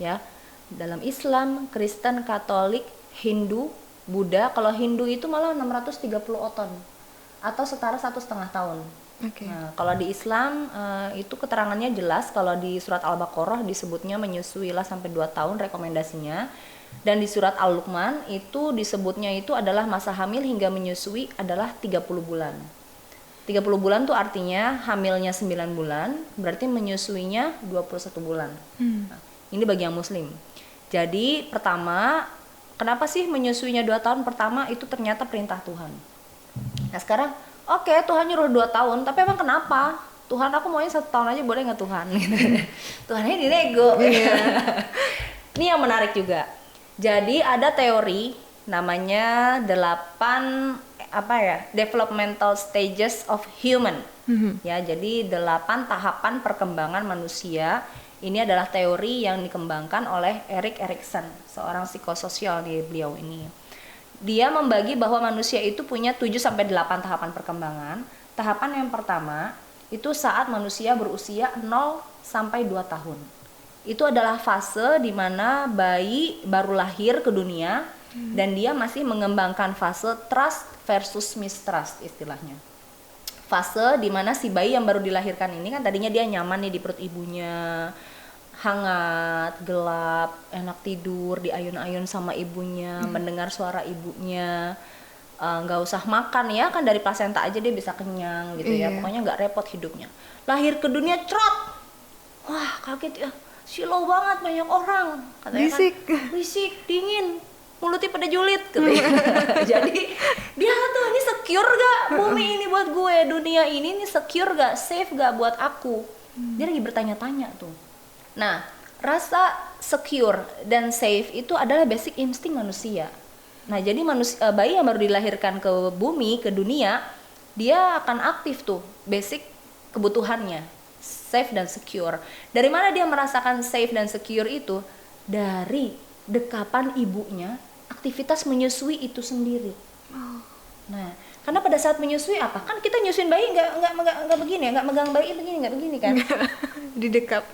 Ya, dalam Islam, Kristen, Katolik, Hindu, Buddha. Kalau Hindu itu malah 630 oton atau setara 1,5 tahun. Nah, kalau di Islam itu keterangannya jelas. Kalau di surat Al-Baqarah disebutnya menyusuilah sampai 2 tahun rekomendasinya. Dan di surat Al-Luqman itu disebutnya itu adalah masa hamil hingga menyusui adalah 30 bulan. 30 bulan tuh artinya hamilnya 9 bulan, berarti menyusuinya 21 bulan. Nah, ini bagi yang muslim. Jadi pertama, kenapa sih menyusuinya 2 tahun? Pertama itu ternyata perintah Tuhan. Nah sekarang, oke, Tuhan nyuruh 2 tahun, tapi emang kenapa? Tuhan, aku maunya 1 tahun aja, boleh nggak Tuhan? Tuhannya dinego. Ini yang menarik juga. Jadi ada teori namanya 8 developmental stages of human. Ya, jadi 8 tahapan perkembangan manusia. Ini adalah teori yang dikembangkan oleh Erik Erikson, seorang psikososial di beliau ini. Dia membagi bahwa manusia itu punya 7-8 tahapan perkembangan. Tahapan yang pertama itu saat manusia berusia 0-2 tahun. Itu adalah fase di mana bayi baru lahir ke dunia dan dia masih mengembangkan fase trust versus mistrust istilahnya. Fase di mana si bayi yang baru dilahirkan ini kan tadinya dia nyaman nih di perut ibunya, hangat, gelap, enak tidur, diayun-ayun sama ibunya, mendengar suara ibunya, nggak usah makan ya, kan dari plasenta aja dia bisa kenyang gitu ya, pokoknya nggak repot hidupnya. Lahir ke dunia trot, wah kaget ya, silau banget banyak orang, katanya berisik, dingin, mulutnya pada julid gitu ya. Jadi dia tuh, ini secure gak bumi ini buat gue, dunia ini secure gak, safe gak buat aku. Dia lagi bertanya-tanya tuh. Nah, rasa secure dan safe itu adalah basic insting manusia. Nah, jadi bayi yang baru dilahirkan ke bumi, ke dunia, dia akan aktif tuh basic kebutuhannya, safe dan secure. Dari mana dia merasakan safe dan secure itu? Dari dekapan ibunya, aktivitas menyusui itu sendiri. Nah, karena pada saat menyusui apa? Kan kita nyusuin bayi nggak begini ya, nggak megang bayi nggak begini kan? Didekap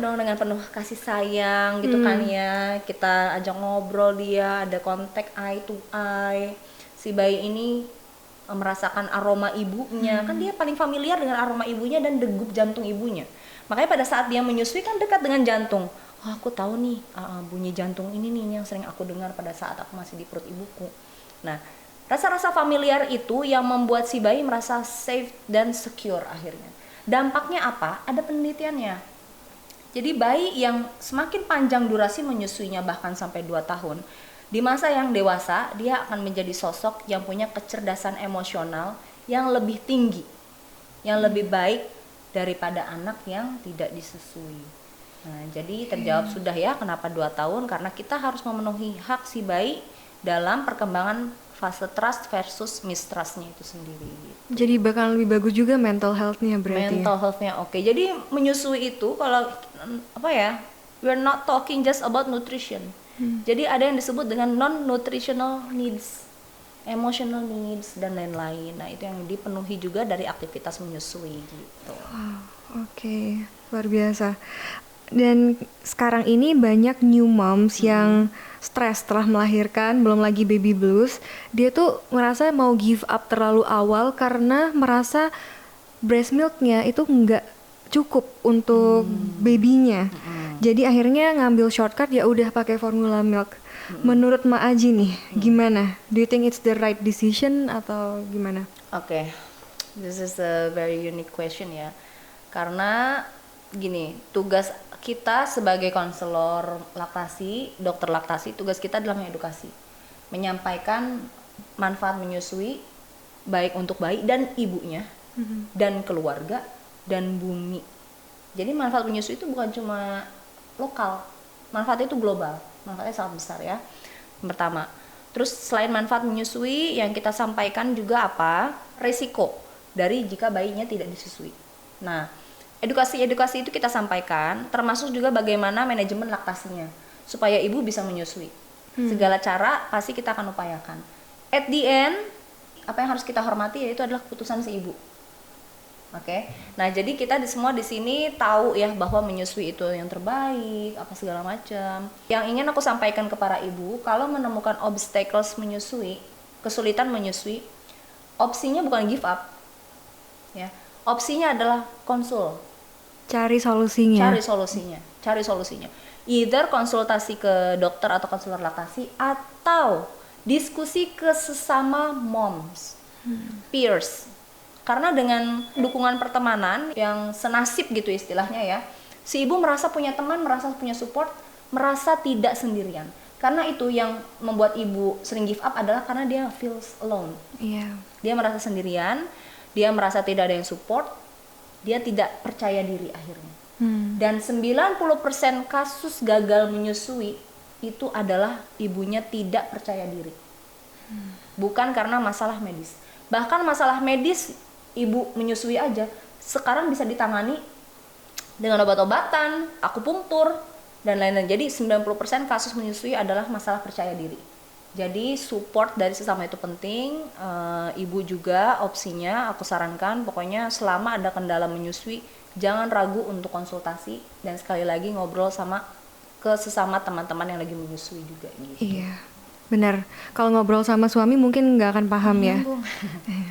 dong dengan penuh kasih sayang gitu kan ya. Kita ajak ngobrol dia, ada kontak eye to eye. Si bayi ini merasakan aroma ibunya, kan dia paling familiar dengan aroma ibunya dan degup jantung ibunya. Makanya pada saat dia menyusui kan dekat dengan jantung. Oh, aku tahu nih bunyi jantung ini nih yang sering aku dengar pada saat aku masih di perut ibuku. Nah, rasa-rasa familiar itu yang membuat si bayi merasa safe dan secure akhirnya. Dampaknya apa? Ada penelitiannya. Jadi bayi yang semakin panjang durasi menyusuinya bahkan sampai 2 tahun, di masa yang dewasa dia akan menjadi sosok yang punya kecerdasan emosional yang lebih tinggi, yang lebih baik daripada anak yang tidak disusui. Nah, jadi terjawab sudah ya kenapa 2 tahun, karena kita harus memenuhi hak si bayi dalam perkembangan fase trust versus mistrustnya itu sendiri. Jadi bakal lebih bagus juga mental health-nya berarti. Mental health-nya oke. Jadi menyusui itu kalau apa ya, we're not talking just about nutrition. Jadi ada yang disebut dengan non-nutritional needs, emotional needs dan lain-lain. Nah itu yang dipenuhi juga dari aktivitas menyusui gitu. Oke, luar biasa. Dan sekarang ini banyak new moms yang stres setelah melahirkan, belum lagi baby blues. Dia tuh ngerasa mau give up terlalu awal karena merasa breast milknya itu nggak cukup untuk babynya. Jadi akhirnya ngambil shortcut, ya udah pakai formula milk. Menurut Ma Aji nih, gimana? Do you think it's the right decision atau gimana? Oke, this is a very unique question ya. Karena gini, tugas kita sebagai konselor laktasi, dokter laktasi, tugas kita adalah mengedukasi, menyampaikan manfaat menyusui baik untuk bayi dan ibunya, dan keluarga dan bumi. Jadi manfaat menyusui itu bukan cuma lokal, manfaatnya itu global, manfaatnya sangat besar ya. Yang pertama, terus selain manfaat menyusui yang kita sampaikan juga apa? Resiko dari jika bayinya tidak disusui. Nah, edukasi itu kita sampaikan, termasuk juga bagaimana manajemen laktasinya supaya ibu bisa menyusui. Segala cara pasti kita akan upayakan. At the end, apa yang harus kita hormati yaitu adalah keputusan si ibu. Oke. Nah, jadi kita semua di sini tahu ya bahwa menyusui itu yang terbaik, apa segala macam. Yang ingin aku sampaikan ke para ibu, kalau menemukan obstacles menyusui, kesulitan menyusui, opsinya bukan give up. Ya. Opsinya adalah konsul. Cari solusinya. Cari solusinya. Either konsultasi ke dokter atau konselor laktasi atau diskusi ke sesama moms, peers. Karena dengan dukungan pertemanan yang senasib gitu istilahnya ya, si ibu merasa punya teman, merasa punya support, merasa tidak sendirian. Karena itu yang membuat ibu sering give up adalah karena dia feels alone. Iya. Dia merasa sendirian, dia merasa tidak ada yang support, dia tidak percaya diri akhirnya. Dan 90% kasus gagal menyusui itu adalah ibunya tidak percaya diri. Bukan karena masalah medis. Bahkan masalah medis ibu menyusui aja sekarang bisa ditangani dengan obat-obatan, akupunktur dan lain-lain. Jadi 90% kasus menyusui adalah masalah percaya diri. Jadi support dari sesama itu penting. Ibu juga opsinya aku sarankan pokoknya selama ada kendala menyusui jangan ragu untuk konsultasi dan sekali lagi ngobrol sama ke sesama teman-teman yang lagi menyusui juga gitu. Iya, benar. Kalau ngobrol sama suami mungkin nggak akan paham ya.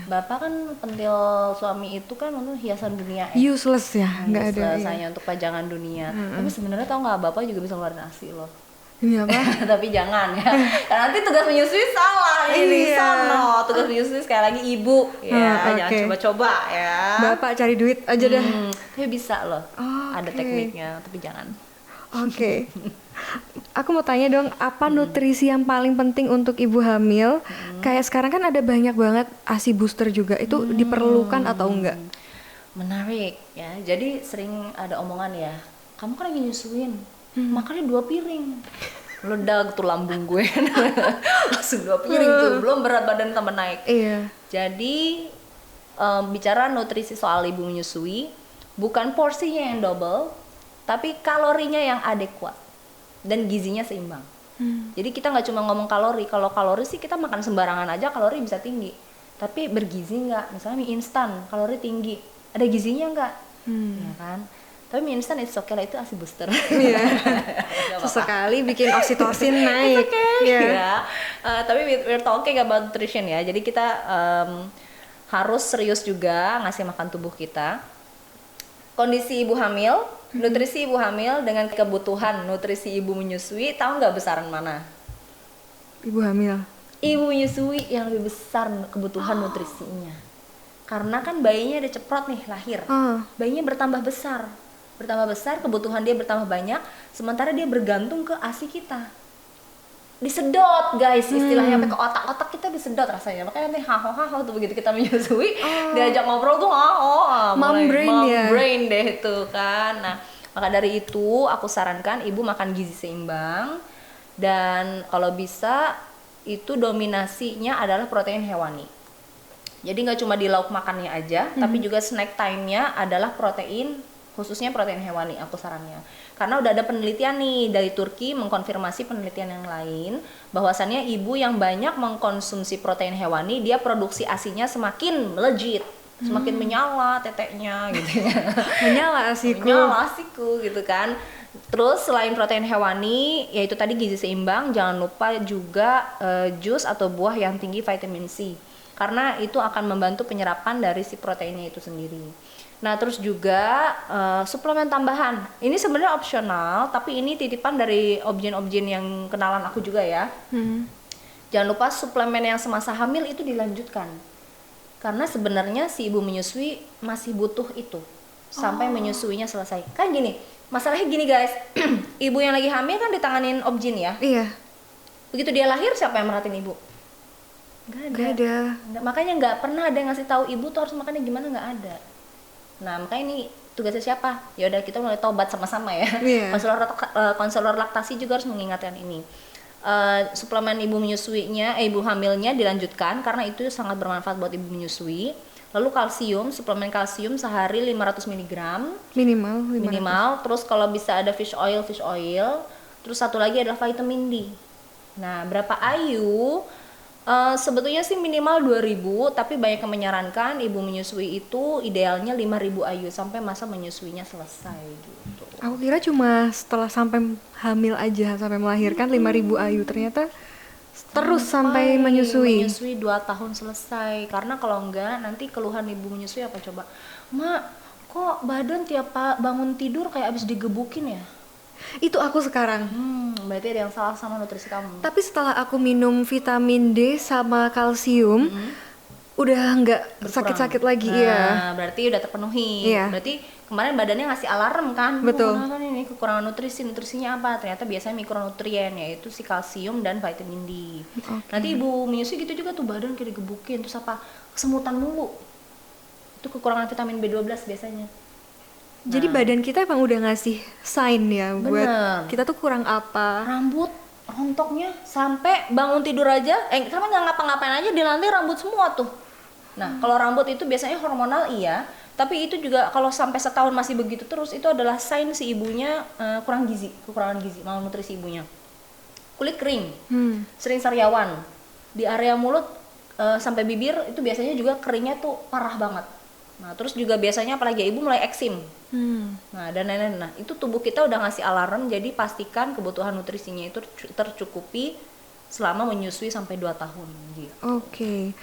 Bapak kan pentil suami itu kan untuk hiasan dunia ya. Useless ya, nggak ada. Hanya untuk pajangan dunia. Tapi sebenarnya tau nggak, Bapak juga bisa ngeluarin ASI loh. Ini apa? Tapi jangan ya. Karena nanti tugas menyusui salah ini sono. Tugas menyusui sekali lagi ibu ya. Jangan coba-coba ya. Bapak cari duit aja dah. Tapi bisa loh. Ada tekniknya, tapi jangan. Oke. Aku mau tanya dong, apa nutrisi yang paling penting untuk ibu hamil? Kayak sekarang kan ada banyak banget ASI booster juga. Itu diperlukan atau enggak? Menarik ya. Jadi sering ada omongan ya, kamu kan lagi nyusuin, makannya 2 piring. Meledak tuh lambung gue. Langsung 2 piring tuh, belum berat badan tambah naik. Iya. Jadi bicara nutrisi soal ibu menyusui, bukan porsinya yang double, tapi kalorinya yang adekuat dan gizinya seimbang. Jadi kita nggak cuma ngomong kalori. Kalau kalori sih kita makan sembarangan aja kalori bisa tinggi, tapi bergizi nggak. Misalnya mie instan kalori tinggi, ada gizinya nggak? Ya kan? Tapi mie instan it's okay lah, itu ASI booster. Iya. Sesekali bikin oksitosin naik. It's okay. Ya. Tapi we're talking about nutrition ya. Jadi kita harus serius juga ngasih makan tubuh kita. Kondisi ibu hamil, nutrisi ibu hamil dengan kebutuhan nutrisi ibu menyusui, tahu nggak besaran mana? Ibu hamil. Ibu menyusui yang lebih besar kebutuhan nutrisinya. Karena kan bayinya udah ceprot nih lahir. Bayinya bertambah besar, kebutuhan dia bertambah banyak, sementara dia bergantung ke ASI kita. Disedot guys, istilahnya sampai ke otak-otak kita disedot rasanya. Makanya nih haho tuh begitu kita menyusui, diajak ngobrol tuh mom brain deh itu kan. Nah, maka dari itu aku sarankan ibu makan gizi seimbang dan kalau bisa itu dominasinya adalah protein hewani. Jadi nggak cuma di lauk makannya aja, tapi juga snack time-nya adalah protein, khususnya protein hewani aku sarannya. Karena udah ada penelitian nih dari Turki mengkonfirmasi penelitian yang lain, bahwasannya ibu yang banyak mengkonsumsi protein hewani, dia produksi ASI-nya semakin melejit, semakin menyala teteknya gitu ya. Menyala asiku. Menyala asiku gitu kan. Terus selain protein hewani, yaitu tadi gizi seimbang, jangan lupa juga jus atau buah yang tinggi vitamin C. Karena itu akan membantu penyerapan dari si proteinnya itu sendiri. Nah, terus juga suplemen tambahan. Ini sebenarnya opsional, tapi ini titipan dari objen-objen yang kenalan aku juga ya. Jangan lupa suplemen yang semasa hamil itu dilanjutkan. Karena sebenarnya si ibu menyusui masih butuh itu sampai menyusuinya selesai. Kan gini, masalahnya gini guys, ibu yang lagi hamil kan ditanganin obgyn ya. Iya. Begitu dia lahir, siapa yang merhatiin ibu? Gak ada. Makanya nggak pernah ada yang ngasih tahu ibu tuh harus makannya gimana, nggak ada. Nah, makanya ini tugasnya siapa? Ya udah, kita mulai tobat sama-sama ya. Iya. Konselor laktasi juga harus mengingatkan ini. Suplemen ibu menyusuinya, ibu hamilnya dilanjutkan karena itu sangat bermanfaat buat ibu menyusui. Lalu kalsium, suplemen kalsium sehari 500 mg Minimal 500. minimal. Terus kalau bisa ada fish oil. Terus satu lagi adalah vitamin D. Nah, berapa IU? Sebetulnya sih minimal 2000, tapi banyak yang menyarankan ibu menyusui itu idealnya 5000 IU sampai masa menyusuinya selesai gitu. Aku kira cuma setelah sampai hamil aja, sampai melahirkan 5000 IU, ternyata terus sampai menyusui. Menyusui 2 tahun selesai. Karena kalau enggak nanti keluhan ibu menyusui apa coba? Mak, kok badan tiap bangun tidur kayak abis digebukin ya? Itu aku sekarang. Berarti ada yang salah sama nutrisi kamu. Tapi setelah aku minum vitamin D sama kalsium, udah nggak sakit-sakit lagi. Nah, berarti udah terpenuhi. Iya. Berarti kemarin badannya ngasih alarm kan? Betul. Kenapa nih kekurangan nutrisinya apa? Ternyata biasanya mikronutrien, yaitu si kalsium dan vitamin D. Nanti ibu menyusui gitu juga tuh, badan kayak digebukin, terus apa? Kesemutan mulu. Itu kekurangan vitamin B12 biasanya. Jadi badan kita emang udah ngasih sign ya buat Bener. kita tuh kurang apa. Rambut rontoknya sampai bangun tidur aja, sampai nggak ngapa-ngapain aja di lantai rambut semua tuh. Nah, kalau rambut itu biasanya hormonal iya, tapi itu juga kalau sampai setahun masih begitu terus, itu adalah sign si ibunya kekurangan gizi, malnutrisi ibunya. Kulit kering, sering sariawan, di area mulut sampai bibir itu biasanya juga keringnya tuh parah banget. Nah, terus juga biasanya apalagi ibu mulai eksim. Nah, dan lain-lain. Nah, itu tubuh kita udah ngasih alarm, jadi pastikan kebutuhan nutrisinya itu tercukupi selama menyusui sampai 2 tahun gitu. Oke.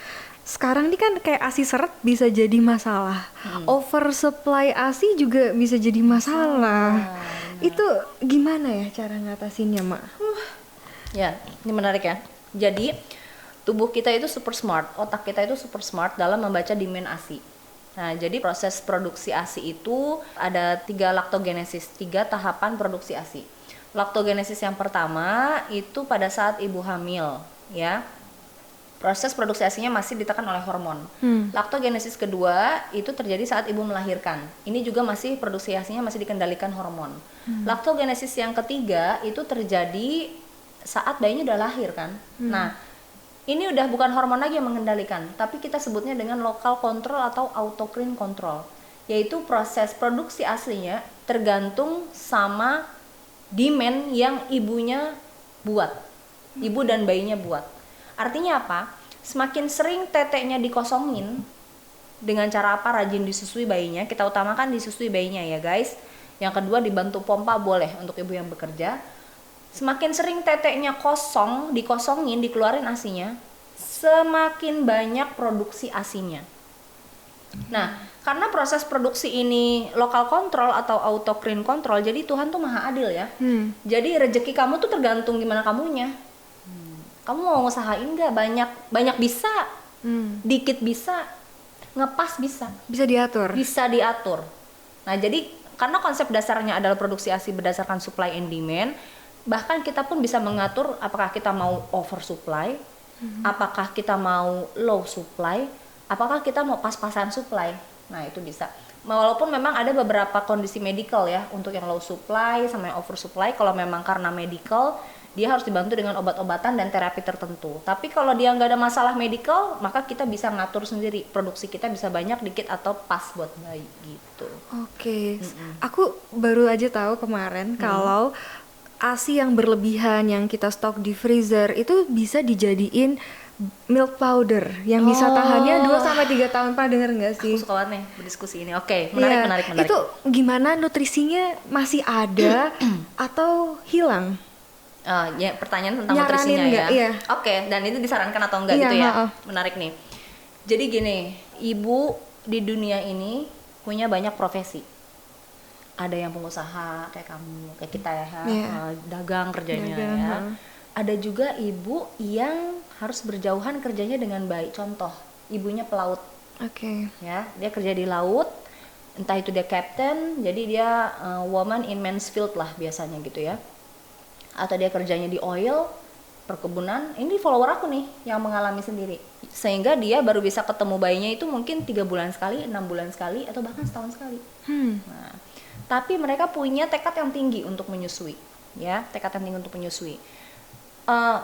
Sekarang ini kan kayak ASI seret bisa jadi masalah. Oversupply ASI juga bisa jadi masalah. Itu gimana ya cara ngatasinnya, Mak? Ya, ini menarik ya. Jadi, tubuh kita itu super smart, otak kita itu super smart dalam membaca demand ASI. Nah, jadi proses produksi ASI itu ada 3 laktogenesis, 3 tahapan produksi ASI. Laktogenesis yang pertama itu pada saat ibu hamil, ya. Proses produksi ASI-nya masih ditekan oleh hormon. Laktogenesis kedua itu terjadi saat ibu melahirkan. Ini juga masih produksi ASI-nya masih dikendalikan hormon. Laktogenesis yang ketiga itu terjadi saat bayinya udah lahir kan. Nah, ini udah bukan hormon lagi yang mengendalikan, tapi kita sebutnya dengan local control atau autocrine control, yaitu proses produksi aslinya tergantung sama demand yang ibunya buat, ibu dan bayinya buat. Artinya apa? Semakin sering teteknya dikosongin, dengan cara apa? Rajin disusui bayinya, kita utamakan disusui bayinya ya guys. Yang kedua dibantu pompa boleh untuk ibu yang bekerja. Semakin sering teteknya dikosongin, dikeluarin ASINya, semakin banyak produksi ASINya. Nah, karena proses produksi ini lokal kontrol atau autocrine control, jadi Tuhan tuh maha adil ya. Jadi rezeki kamu tuh tergantung gimana kamunya. Kamu mau ngusahain nggak? Banyak bisa, dikit bisa, ngepas bisa. Bisa diatur. Bisa diatur. Nah, jadi karena konsep dasarnya adalah produksi ASI berdasarkan supply and demand, bahkan kita pun bisa mengatur apakah kita mau oversupply, apakah kita mau low supply, apakah kita mau pas-pasan supply. Nah, itu bisa. Walaupun memang ada beberapa kondisi medical ya untuk yang low supply sama yang oversupply. Kalau memang karena medical, dia harus dibantu dengan obat-obatan dan terapi tertentu. Tapi kalau dia nggak ada masalah medical, maka kita bisa ngatur sendiri, produksi kita bisa banyak, dikit, atau pas buat bayi gitu. Oke, aku baru aja tahu kemarin kalau ASI yang berlebihan yang kita stok di freezer itu bisa dijadiin milk powder yang bisa tahannya 2 sampai 3 tahun. Pernah denger nggak sih? Aku suka banget nih berdiskusi ini. Oke, menarik. Itu gimana, nutrisinya masih ada atau hilang? Ya, pertanyaan tentang Nyaranin nutrisinya nggak? ya. Iya. Oke, dan itu disarankan atau enggak Iya, gitu ya? heeh. Menarik nih. Jadi gini, ibu di dunia ini punya banyak profesi. Ada yang pengusaha kayak kamu, kayak kita ya, dagang kerjanya ya. Ada juga ibu yang harus berjauhan kerjanya dengan baik. Contoh, ibunya pelaut. Oke. Ya, dia kerja di laut, entah itu dia captain, jadi dia woman in man's field lah biasanya gitu ya. Atau dia kerjanya di oil, perkebunan. Ini follower aku nih yang mengalami sendiri, sehingga dia baru bisa ketemu bayinya itu mungkin 3 bulan sekali, 6 bulan sekali, atau bahkan setahun sekali. Nah, tapi mereka punya tekad yang tinggi untuk menyusui, ya, tekad yang tinggi untuk menyusui.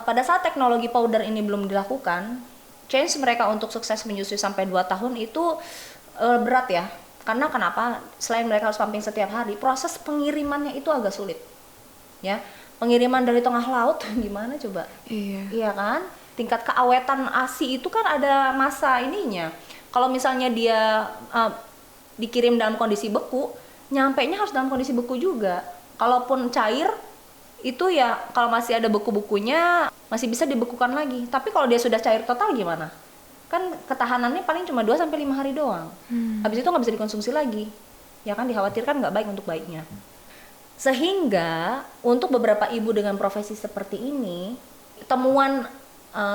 Pada saat teknologi powder ini belum dilakukan, chance mereka untuk sukses menyusui sampai 2 tahun itu berat ya. Karena kenapa? Selain mereka harus pumping setiap hari, proses pengirimannya itu agak sulit, ya. Pengiriman dari tengah laut gimana coba? Iya kan? Tingkat keawetan ASI itu kan ada masa ininya. Kalau misalnya dia dikirim dalam kondisi beku, nyampainya harus dalam kondisi beku juga. Kalaupun cair itu ya, kalau masih ada beku-bekunya masih bisa dibekukan lagi. Tapi kalau dia sudah cair total gimana? Kan ketahanannya paling cuma 2 sampai 5 hari doang. Habis itu nggak bisa dikonsumsi lagi. Ya kan, dikhawatirkan nggak baik untuk bayinya. Sehingga untuk beberapa ibu dengan profesi seperti ini, temuan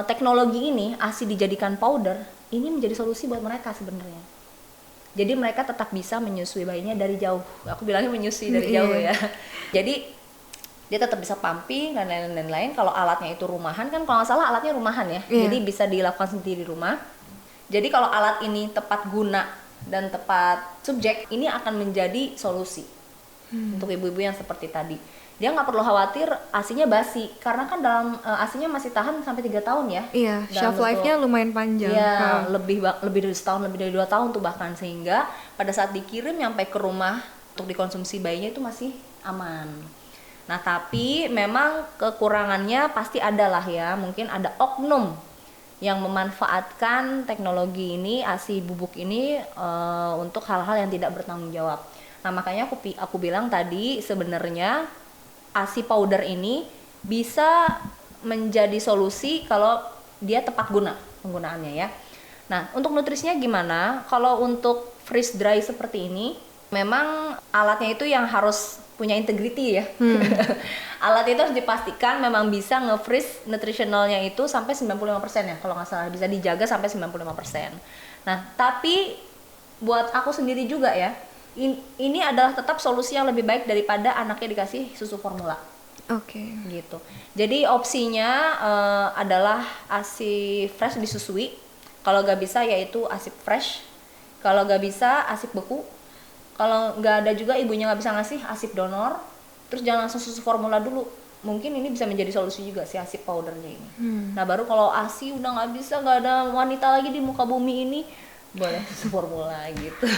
teknologi ini, ASI dijadikan powder, ini menjadi solusi buat mereka sebenarnya. Jadi mereka tetap bisa menyusui bayinya dari jauh. Aku bilangnya menyusui dari jauh ya. Jadi dia tetap bisa pumping dan lain-lain. Kalau alatnya itu rumahan, kan kalau nggak salah alatnya rumahan ya. Jadi bisa dilakukan sendiri di rumah. Jadi kalau alat ini tepat guna dan tepat subjek, ini akan menjadi solusi untuk ibu-ibu yang seperti tadi. Dia nggak perlu khawatir ASInya basi, karena kan dalam ASInya masih tahan sampai 3 tahun ya. Iya, shelf life-nya lumayan panjang. Iya, lebih dari setahun, lebih dari 2 tahun tuh bahkan, sehingga pada saat dikirim nyampe ke rumah untuk dikonsumsi bayinya itu masih aman. Nah, tapi memang kekurangannya pasti ada lah ya. Mungkin ada oknum yang memanfaatkan teknologi ini, ASI bubuk ini untuk hal-hal yang tidak bertanggung jawab. Nah, makanya aku bilang tadi sebenarnya ASI powder ini bisa menjadi solusi kalau dia tepat guna penggunaannya ya. Nah, untuk nutrisinya gimana? Kalau untuk freeze dry seperti ini, memang alatnya itu yang harus punya integrity ya. Alat itu harus dipastikan memang bisa nge-freeze nutritionalnya itu sampai 95% ya, kalau nggak salah, bisa dijaga sampai 95%. Nah, tapi buat aku sendiri juga ya, ini adalah tetap solusi yang lebih baik daripada anaknya dikasih susu formula. Oke. Gitu. Jadi opsinya adalah ASI fresh disusui. Kalau nggak bisa yaitu ASI fresh. Kalau nggak bisa ASI beku. Kalau nggak ada juga ibunya nggak bisa ngasih ASI donor. Terus jangan langsung susu formula dulu. Mungkin ini bisa menjadi solusi juga si ASI powdernya ini. Nah, baru kalau ASI udah nggak bisa, nggak ada wanita lagi di muka bumi ini, boleh susu formula gitu.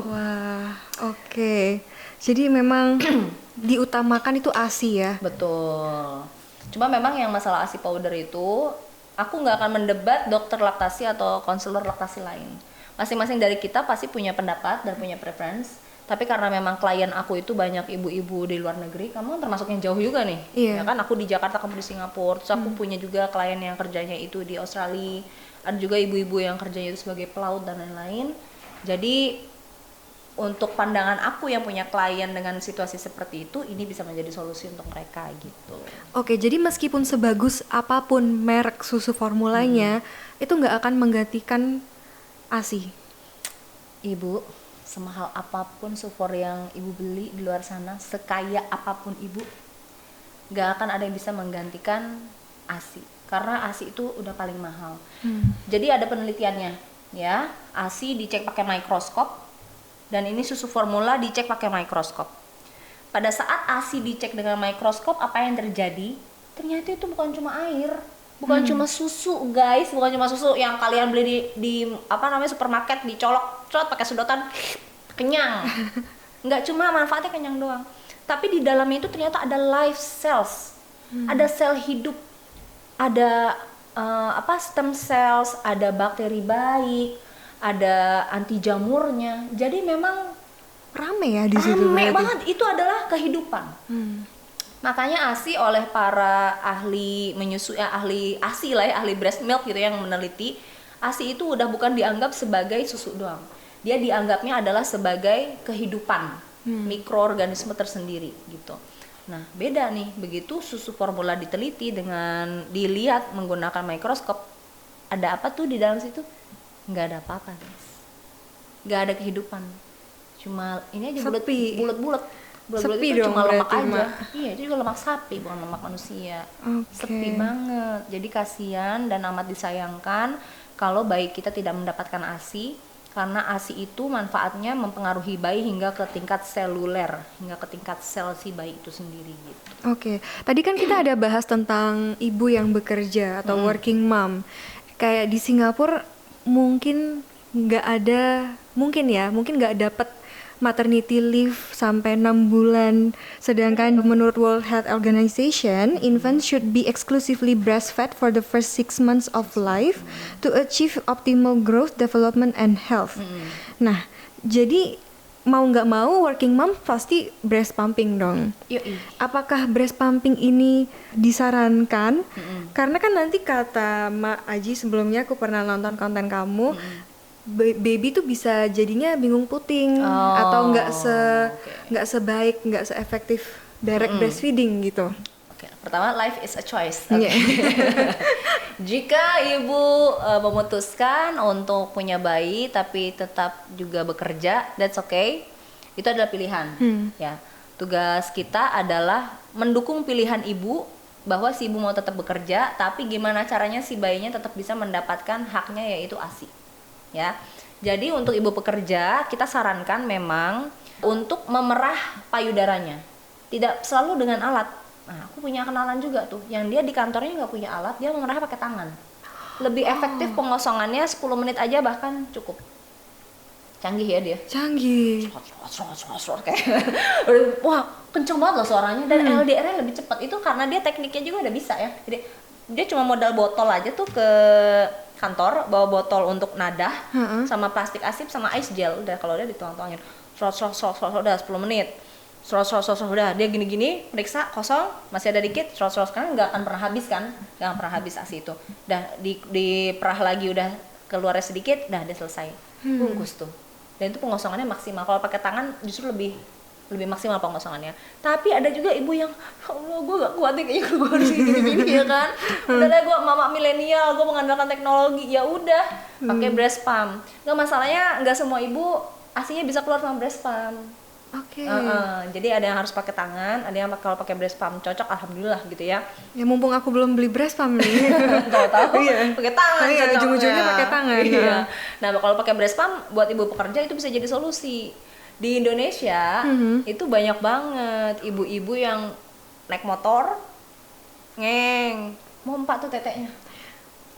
Wah, oke. Jadi memang diutamakan itu ASI ya. Betul. Cuma memang yang masalah ASI powder itu, aku nggak akan mendebat dokter laktasi atau konselor laktasi lain. Masing-masing dari kita pasti punya pendapat dan punya preference. Tapi karena memang klien aku itu banyak ibu-ibu di luar negeri, kamu kan termasuk yang jauh juga nih. Iya. Ya kan, aku di Jakarta, kamu di Singapura. Terus aku punya juga klien yang kerjanya itu di Australia. Ada juga ibu-ibu yang kerjanya itu sebagai pelaut dan lain-lain. Jadi untuk pandangan aku yang punya klien dengan situasi seperti itu, ini bisa menjadi solusi untuk mereka gitu. Oke, jadi meskipun sebagus apapun merek susu formulanya, itu nggak akan menggantikan ASI. Ibu, semahal apapun sufor yang ibu beli di luar sana, sekaya apapun ibu, nggak akan ada yang bisa menggantikan ASI. Karena ASI itu udah paling mahal. Jadi ada penelitiannya, ya. ASI dicek pakai mikroskop, dan ini susu formula dicek pakai mikroskop. Pada saat ASI dicek dengan mikroskop, apa yang terjadi? ternyata itu bukan cuma air, bukan cuma susu guys, bukan cuma susu yang kalian beli di supermarket, dicolok pakai sedotan kenyang. Nggak cuma manfaatnya kenyang doang, tapi di dalamnya itu ternyata ada life cells, ada sel hidup, ada stem cells, ada bakteri baik, ada anti jamurnya. Jadi memang Rame ya di situ. rame berarti. banget, itu adalah kehidupan. Makanya ASI oleh para ahli menyusui, ahli ASI lah ya, ahli breast milk gitu yang meneliti, ASI itu udah bukan dianggap sebagai susu doang. Dia dianggapnya adalah sebagai kehidupan, mikroorganisme tersendiri gitu. Nah, beda nih, begitu susu formula diteliti dengan dilihat menggunakan mikroskop, ada apa tuh di dalam situ? Nggak ada apa-apa, guys. Nggak ada kehidupan. Cuma ini aja Sepi. bulat-bulat Sepi itu dong cuma lemak berarti, aja. Mak. Iya, itu juga lemak sapi, bukan lemak manusia. Oke. Sepi banget. Jadi kasihan dan amat disayangkan kalau bayi kita tidak mendapatkan ASI, karena ASI itu manfaatnya mempengaruhi bayi hingga ke tingkat seluler, hingga ke tingkat sel si bayi itu sendiri gitu. Oke, tadi kan kita ada bahas tentang ibu yang bekerja atau working mom. Kayak di Singapura mungkin mungkin nggak dapat maternity leave sampai 6 bulan. Sedangkan menurut World Health Organization, infants should be exclusively breastfed for the first 6 months of life to achieve optimal growth, development, and health. Nah, jadi mau nggak mau working mom pasti breast pumping dong. Yoi. Apakah breast pumping ini disarankan? Karena kan nanti kata Mak Aji sebelumnya, aku pernah nonton konten kamu, baby tuh bisa jadinya bingung puting atau nggak sebaik, nggak seefektif direct breastfeeding gitu. Oke, pertama, life is a choice. Iya. Jika ibu memutuskan untuk punya bayi tapi tetap juga bekerja, that's okay. Itu adalah pilihan. Ya, tugas kita adalah mendukung pilihan ibu bahwa si ibu mau tetap bekerja, tapi gimana caranya si bayinya tetap bisa mendapatkan haknya, yaitu ASI. Ya, jadi untuk ibu pekerja kita sarankan memang untuk memerah payudaranya, tidak selalu dengan alat. Nah, aku punya kenalan juga tuh, yang dia di kantornya nggak punya alat, dia memerah pakai tangan. Lebih efektif, pengosongannya 10 menit aja bahkan cukup. Canggih ya dia. Canggih. Kayak, wah kenceng banget loh suaranya, dan LDR-nya lebih cepat. Itu karena dia tekniknya juga udah bisa ya. Jadi dia cuma modal botol aja tuh ke kantor, bawa botol untuk nadah, sama plastik asip sama ice gel, udah kalau udah dituang-tuangin, udah 10 menit, udah dia gini-gini, periksa kosong, masih ada dikit, kan nggak akan pernah habis kan, nggak akan pernah habis ASI itu, udah diperah lagi, udah keluarnya sedikit, udah dia selesai, bungkus tuh, dan itu pengosongannya maksimal. Kalau pakai tangan justru lebih maksimal pengosongannya. Tapi ada juga ibu yang, Allah gue gak kuat nih kayaknya gue harus gini-gini ya kan. Udah deh, gue mama milenial, gue mengandalkan teknologi, ya udah pakai breast pump. Nggak, masalahnya nggak semua ibu ASInya bisa keluar sama breast pump. Oke. Jadi ada yang harus pakai tangan, ada yang kalau pakai breast pump cocok, alhamdulillah gitu ya. Ya mumpung aku belum beli breast pump nih. Tahu-tahu pakai tangan. Iya, cocoknya. ujung-ujungnya pakai tangan. Iya. Nah, kalau pakai breast pump buat ibu pekerja itu bisa jadi solusi. Di Indonesia itu banyak banget ibu-ibu yang naik motor mau empat tuh teteknya.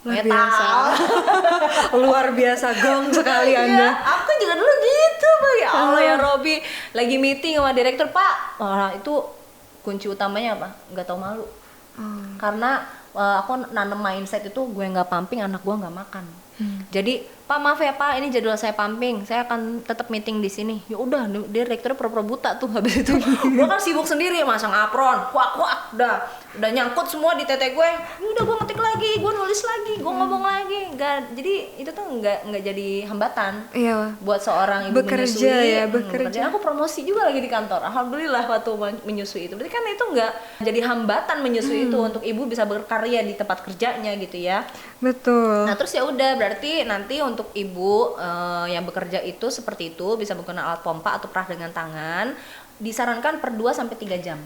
Luar biasa. Luar biasa, gong sekali Anda. Iya, aku juga dulu gitu, Bang. Ya Allah ya Robi, lagi meeting sama direktur, Pak. Wah, itu kunci utamanya apa? Nggak tahu malu. Karena aku nanam mindset itu, gue nggak pumping, anak gue nggak makan. Jadi, Pak maaf ya Pak, ini jadwal saya pumping, saya akan tetap meeting di sini. Ya udah, direkturnya pura-pura buta tuh habis itu. Gue kan sibuk sendiri, masang apron, kuak, udah nyangkut semua di tete gue. Ya udah, gue ngetik lagi, gue nulis lagi, gue ngomong lagi. Jadi itu tuh nggak jadi hambatan. Iya. Buat seorang ibu Bekerja menyusui. ya, bekerja. Aku promosi juga lagi di kantor. Alhamdulillah waktu menyusui itu. Berarti kan itu nggak jadi hambatan menyusui itu untuk ibu bisa berkarya di tempat kerjanya gitu ya. Betul. Nah terus ya udah, berarti nanti untuk ibu yang bekerja itu seperti itu, bisa menggunakan alat pompa atau perah dengan tangan, disarankan per 2 sampai 3 jam.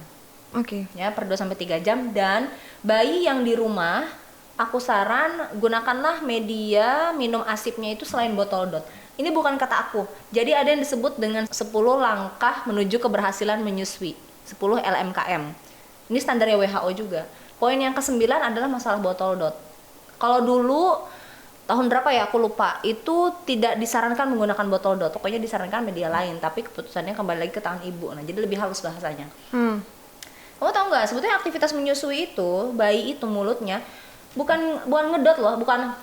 Oke. Ya, per 2 sampai 3 jam. Dan bayi yang di rumah, aku saran gunakanlah media minum asipnya itu selain botol dot. Ini bukan kata aku. Jadi ada yang disebut dengan 10 langkah menuju keberhasilan menyusui, 10 LMKM. Ini standarnya WHO juga. Poin yang kesembilan adalah masalah botol dot. Kalau dulu tahun berapa ya aku lupa, itu tidak disarankan menggunakan botol dot. Pokoknya disarankan media lain, tapi keputusannya kembali lagi ke tangan ibu. Nah, jadi lebih halus bahasanya. Kamu tahu nggak, sebetulnya aktivitas menyusui itu, bayi itu mulutnya bukan ngedot loh, bukan.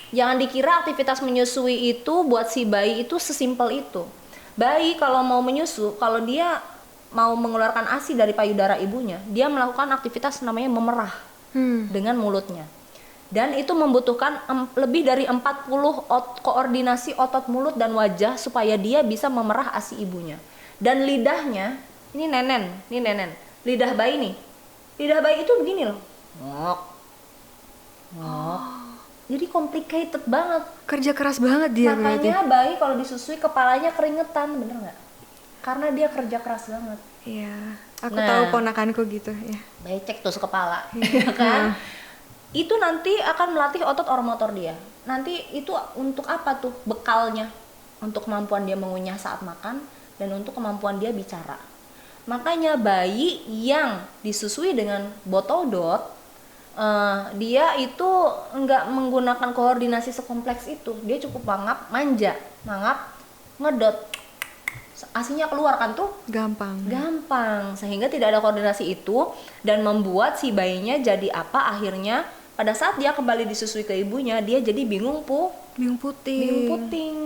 Jangan dikira aktivitas menyusui itu buat si bayi itu sesimpel itu. Bayi kalau mau menyusu, kalau dia mau mengeluarkan ASI dari payudara ibunya, dia melakukan aktivitas namanya memerah dengan mulutnya. Dan itu membutuhkan lebih dari 40 koordinasi otot mulut dan wajah supaya dia bisa memerah ASI ibunya. Dan lidahnya, ini nenen. Lidah bayi nih. Lidah bayi itu begini loh. Ngok. Jadi complicated banget. Kerja keras banget dia berarti. Makanya bayi kalau disusui kepalanya keringetan, bener nggak? Karena dia kerja keras banget. Iya, aku tahu ponakanku gitu ya. Becek tuh sekepala, ya kan? Itu nanti akan melatih otot motor dia. Nanti itu untuk apa tuh? Bekalnya. Untuk kemampuan dia mengunyah saat makan dan untuk kemampuan dia bicara. Makanya bayi yang disusui dengan botol dot, dia itu nggak menggunakan koordinasi sekompleks itu. Dia cukup mangap, ngedot. ASInya keluar kan tuh gampang, sehingga tidak ada koordinasi itu dan membuat si bayinya jadi apa, akhirnya pada saat dia kembali disusui ke ibunya dia jadi bingung puting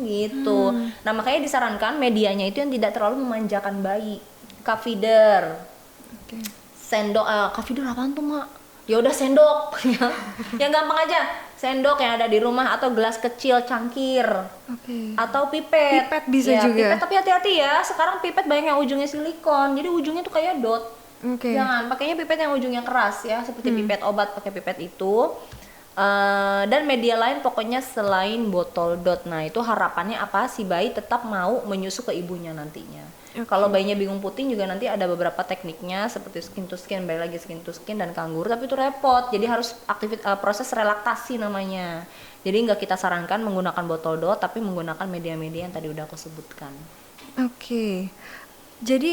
gitu. Nah, makanya disarankan medianya itu yang tidak terlalu memanjakan bayi. Cup feeder, sendok. Cup feeder apaan tuh, Mak? Ya udah sendok yang gampang aja, sendok yang ada di rumah atau gelas kecil cangkir, atau pipet bisa ya, juga pipet, tapi hati-hati ya, sekarang pipet banyak yang ujungnya silikon, jadi ujungnya tuh kayak dot. Jangan pakainya pipet yang ujungnya keras ya, seperti pipet obat, pakai pipet itu. Dan media lain pokoknya selain botol dot. Nah, itu harapannya apa, si bayi tetap mau menyusu ke ibunya nantinya. Kalau bayinya bingung puting juga nanti ada beberapa tekniknya seperti skin to skin, balik lagi skin to skin dan kangguru, tapi itu repot. Jadi harus proses relaksasi namanya. Jadi nggak kita sarankan menggunakan botol dot, tapi menggunakan media-media yang tadi udah aku sebutkan. Jadi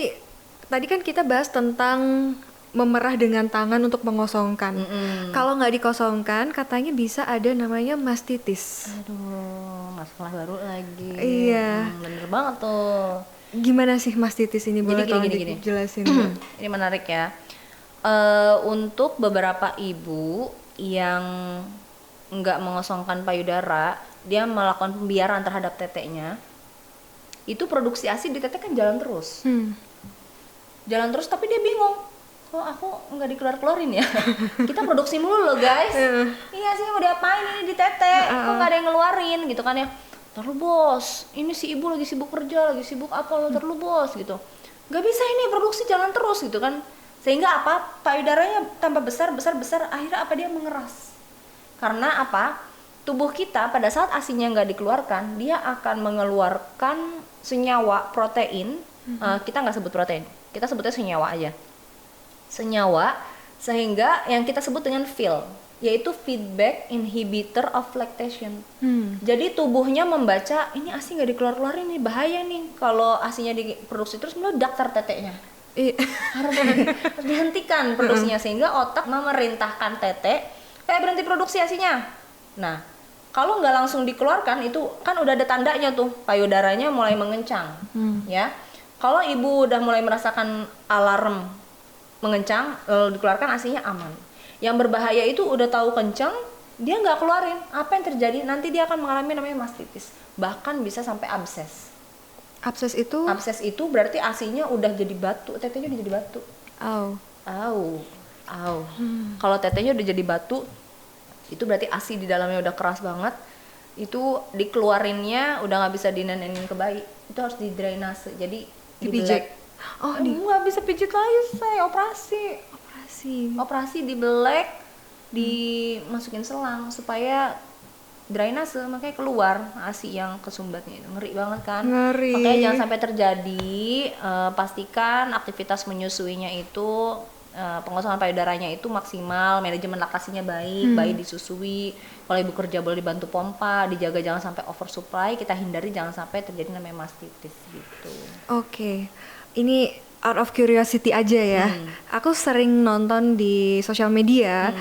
tadi kan kita bahas tentang memerah dengan tangan untuk mengosongkan. Kalau nggak dikosongkan, katanya bisa ada namanya mastitis. Aduh, masalah baru lagi. Iya. Bener banget tuh. Gimana sih mastitis ini? Boleh tolong dijelasin? Ini menarik ya. Untuk beberapa ibu yang nggak mengosongkan payudara, dia melakukan pembiaran terhadap teteknya. Itu produksi ASI di tete kan jalan terus. Jalan terus, tapi dia bingung. Kok aku nggak dikeluarin ya? Kita produksi mulu loh guys. Iya sih, mau diapain ini di tete? Kok nggak ada yang ngeluarin gitu kan ya? Terus bos, ini si ibu lagi sibuk kerja, lagi sibuk apa lo, terus bos gitu. Gak bisa ini produksi jalan terus gitu kan. Sehingga apa, payudaranya tambah besar, akhirnya apa, dia mengeras. Karena apa, tubuh kita pada saat ASInya nggak dikeluarkan, dia akan mengeluarkan senyawa protein. Kita nggak sebut protein, kita sebutnya senyawa aja. Senyawa, sehingga yang kita sebut dengan FIL, yaitu feedback inhibitor of lactation. Jadi tubuhnya membaca, ini ASI nggak dikeluarin nih, bahaya nih kalau ASInya diproduksi terus meledak tetenya. Harus dihentikan produksinya, sehingga otak memerintahkan tete kayak berhenti produksi ASInya. Nah, kalau nggak langsung dikeluarkan itu kan udah ada tandanya tuh, payudaranya mulai mengencang. Ya, kalau ibu udah mulai merasakan alarm mengencang lalu dikeluarkan, ASInya aman. Yang berbahaya itu udah tahu kencang, dia nggak keluarin. Apa yang terjadi? Nanti dia akan mengalami namanya mastitis. Bahkan bisa sampai abses. Abses itu berarti ASInya udah jadi batu, tetenya udah jadi batu. Kalau tetenya udah jadi batu, itu berarti ASI di dalamnya udah keras banget. Itu dikeluarinnya udah nggak bisa dinenenin ke bayi. Itu harus didrainase. Jadi dipijat. Nggak bisa pijit lagi, saya operasi dibelek, dimasukin selang supaya drainase, makanya keluar ASI yang kesumbatnya itu. Ngeri banget kan? Makanya jangan sampai terjadi. Pastikan aktivitas menyusuinya itu, pengosongan payudaranya itu maksimal, manajemen laktasinya baik, bayi disusui. Kalau ibu kerja boleh dibantu pompa, dijaga jangan sampai oversupply, kita hindari jangan sampai terjadi namanya mastitis gitu. Ini out of curiosity aja ya. Aku sering nonton di sosial media,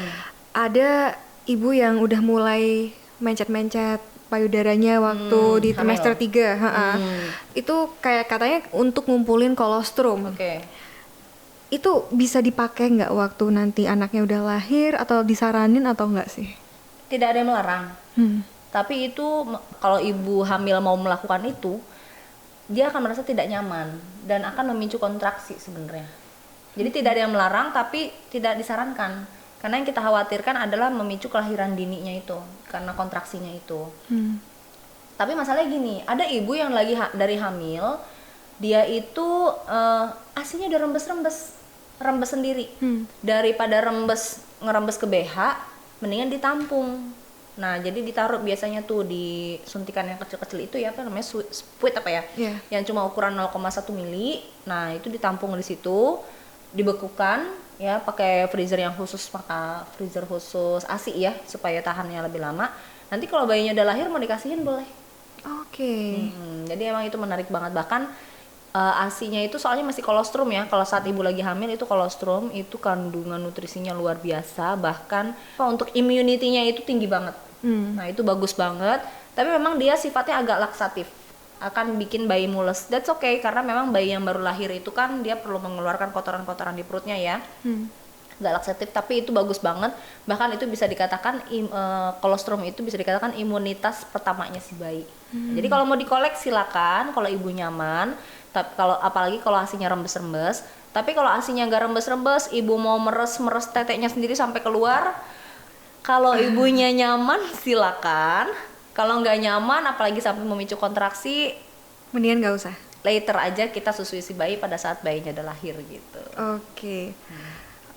ada ibu yang udah mulai mencet-mencet payudaranya waktu di hamil. trimester 3. Itu kayak katanya untuk ngumpulin kolostrum. Oke. Itu bisa dipakai nggak waktu nanti anaknya udah lahir, atau disaranin atau nggak sih? Tidak ada yang melarang. Tapi itu kalau ibu hamil mau melakukan itu, dia akan merasa tidak nyaman dan akan memicu kontraksi sebenarnya. Jadi tidak ada yang melarang, tapi tidak disarankan. Karena yang kita khawatirkan adalah memicu kelahiran dininya itu karena kontraksinya itu. Tapi masalahnya gini, ada ibu yang lagi dari hamil, dia itu asinya udah rembes sendiri. Daripada ngerembes ke BH, mendingan ditampung. Nah, jadi ditaruh biasanya tuh di suntikan yang kecil-kecil itu ya, apa namanya, spuit apa ya, yang cuma ukuran 0,1 mili. Nah, itu ditampung di situ, dibekukan ya, pakai freezer yang khusus, maka freezer khusus ASI ya, supaya tahannya lebih lama. Nanti kalau bayinya udah lahir mau dikasihin boleh. Oke. Jadi emang itu menarik banget. Bahkan ASI-nya itu soalnya masih kolostrum ya. Kalau saat ibu lagi hamil itu kolostrum, itu kandungan nutrisinya luar biasa. Bahkan untuk immunity-nya itu tinggi banget. Nah itu bagus banget. Tapi memang dia sifatnya agak laksatif, akan bikin bayi mules. That's okay, karena memang bayi yang baru lahir itu kan dia perlu mengeluarkan kotoran-kotoran di perutnya ya. Gak laksatif, tapi itu bagus banget. Bahkan itu bisa dikatakan kolostrum itu bisa dikatakan imunitas pertamanya si bayi. Jadi kalau mau dikolek silakan, kalau ibu nyaman. Tapi kalau apalagi kalau asinya rembes-rembes. Tapi kalau asinya gak rembes-rembes, ibu mau meres teteknya sendiri sampai keluar, kalau ibunya nyaman silakan. Kalau nggak nyaman, apalagi sampai memicu kontraksi, Mendingan nggak usah. later aja kita susui si bayi pada saat bayinya udah lahir gitu. Oke.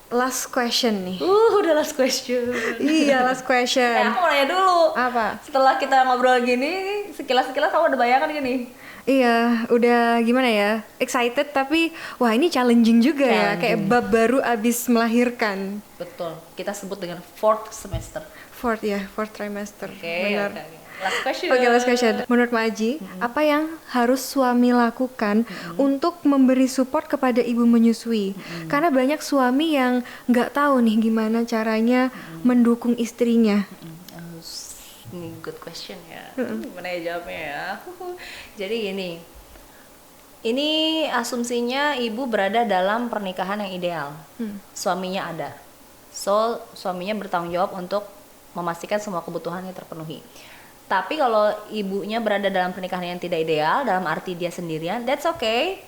Last question nih. Udah last question. Iya, last question. Aku mau nanya dulu. Apa? Setelah kita ngobrol gini, sekilas kamu udah bayangan gini? Iya, udah gimana ya? Excited, tapi wah ini challenging juga ya. Kayak bab baru abis melahirkan. Betul. Kita sebut dengan fourth semester. Fourth trimester. Benar. Last question. Oke, last question. Menurut Mbak Aji, apa yang harus suami lakukan untuk memberi support kepada ibu menyusui? Karena banyak suami yang nggak tahu nih gimana caranya mendukung istrinya. Ini good question ya. Gimana ya jawabnya ya? Jadi gini, ini asumsinya ibu berada dalam pernikahan yang ideal. Suaminya ada. So, suaminya bertanggung jawab untuk memastikan semua kebutuhannya terpenuhi. Tapi kalau ibunya berada dalam pernikahan yang tidak ideal, dalam arti dia sendirian, that's okay.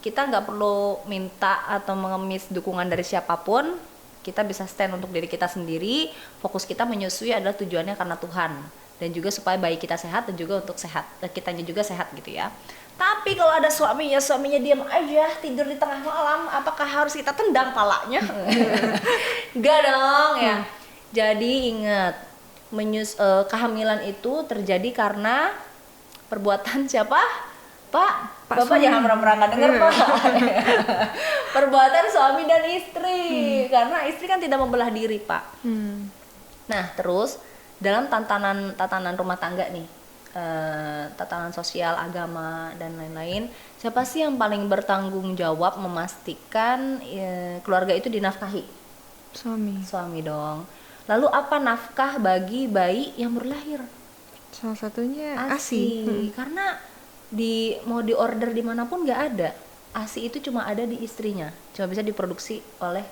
Kita nggak perlu minta atau mengemis dukungan dari siapapun. Kita bisa stand untuk diri kita sendiri. Fokus kita menyusui adalah tujuannya karena Tuhan, dan juga supaya bayi kita sehat dan juga untuk sehat, kitanya juga sehat gitu ya. Tapi kalau ada suaminya diam aja tidur di tengah malam, apakah harus kita tendang palanya? Enggak dong ya. Jadi ingat, kehamilan itu terjadi karena perbuatan siapa? Pak Bapak jangan pernah nggak dengar Pak. Perbuatan suami dan istri, karena istri kan tidak membelah diri Pak. Nah terus dalam tatanan rumah tangga nih, tatanan sosial, agama dan lain-lain, siapa sih yang paling bertanggung jawab memastikan keluarga itu dinafkahi? Suami dong. Lalu apa nafkah bagi bayi yang baru lahir? Salah satunya ASI. Karena mau di order dimanapun nggak ada. ASI itu cuma ada di istrinya, cuma bisa diproduksi oleh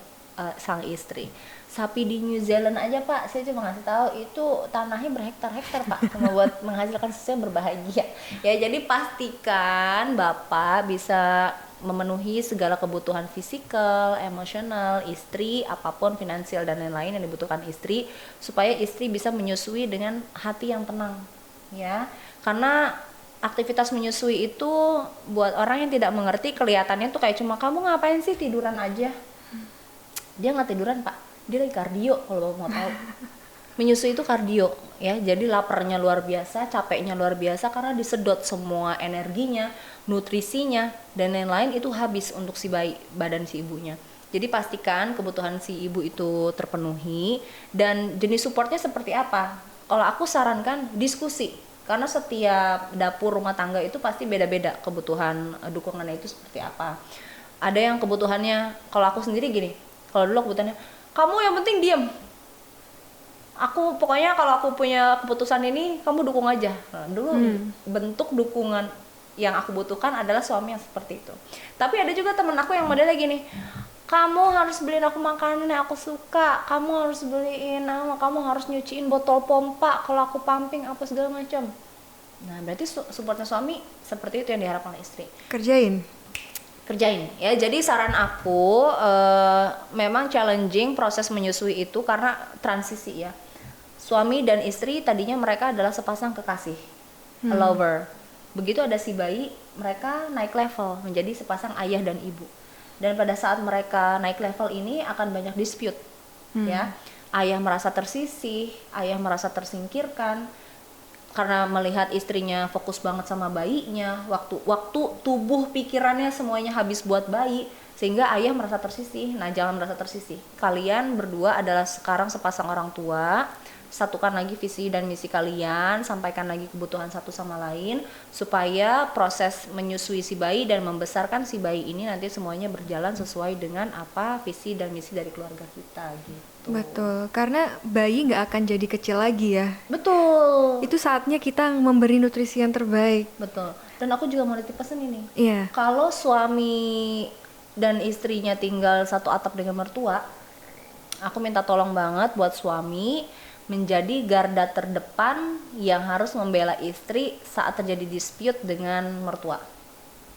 sang istri. Sapi di New Zealand aja Pak, saya cuma ngasih tahu itu tanahnya berhektar-hektar Pak, cuma buat menghasilkan sesuatu yang berbahagia. Ya jadi pastikan Bapak bisa memenuhi segala kebutuhan fisikal, emosional, istri, apapun finansial dan lain-lain yang dibutuhkan istri, supaya istri bisa menyusui dengan hati yang tenang, ya. Karena aktivitas menyusui itu buat orang yang tidak mengerti, kelihatannya tuh kayak cuma kamu ngapain sih tiduran aja. Dia nggak tiduran Pak, dia lagi kardio kalau mau tahu. Menyusui itu kardio ya, jadi laparnya luar biasa, capeknya luar biasa karena disedot semua energinya, nutrisinya dan lain-lain itu habis untuk si bayi, badan si ibunya. Jadi pastikan kebutuhan si ibu itu terpenuhi. Dan jenis supportnya seperti apa? Kalau aku sarankan diskusi. Karena setiap dapur rumah tangga itu pasti beda-beda kebutuhan dukungannya itu seperti apa. Ada yang kebutuhannya, kalau aku sendiri gini, kalau dulu kebutuhannya, kamu yang penting diem. Aku pokoknya kalau aku punya keputusan ini, kamu dukung aja. Nah, dulu bentuk dukungan yang aku butuhkan adalah suami yang seperti itu. Tapi ada juga temen aku yang modelnya gini, kamu harus beliin aku makanan yang aku suka, kamu harus beliin, kamu harus nyuciin botol pompa kalau aku pumping apa segala macam. Nah berarti supportnya suami seperti itu yang diharapkan oleh istri. Kerjain Ya. Jadi saran aku memang challenging proses menyusui itu karena transisi ya. Suami dan istri tadinya mereka adalah sepasang kekasih, a lover. Begitu ada si bayi, mereka naik level menjadi sepasang ayah dan ibu. Dan pada saat mereka naik level ini akan banyak dispute, ya. Ayah merasa tersisih, ayah merasa tersingkirkan karena melihat istrinya fokus banget sama bayinya, waktu tubuh pikirannya semuanya habis buat bayi, sehingga ayah merasa tersisih. Nah, jangan merasa tersisih. Kalian berdua adalah sekarang sepasang orang tua. Satukan lagi visi dan misi kalian, sampaikan lagi kebutuhan satu sama lain supaya proses menyusui si bayi dan membesarkan si bayi ini nanti semuanya berjalan sesuai dengan apa visi dan misi dari keluarga kita gitu. Betul, karena bayi nggak akan jadi kecil lagi ya. Betul. Itu saatnya kita memberi nutrisi yang terbaik. Betul. Dan aku juga mau nitip pesan ini. Iya. Kalau suami dan istrinya tinggal satu atap dengan mertua, aku minta tolong banget buat suami menjadi garda terdepan yang harus membela istri saat terjadi dispute dengan mertua,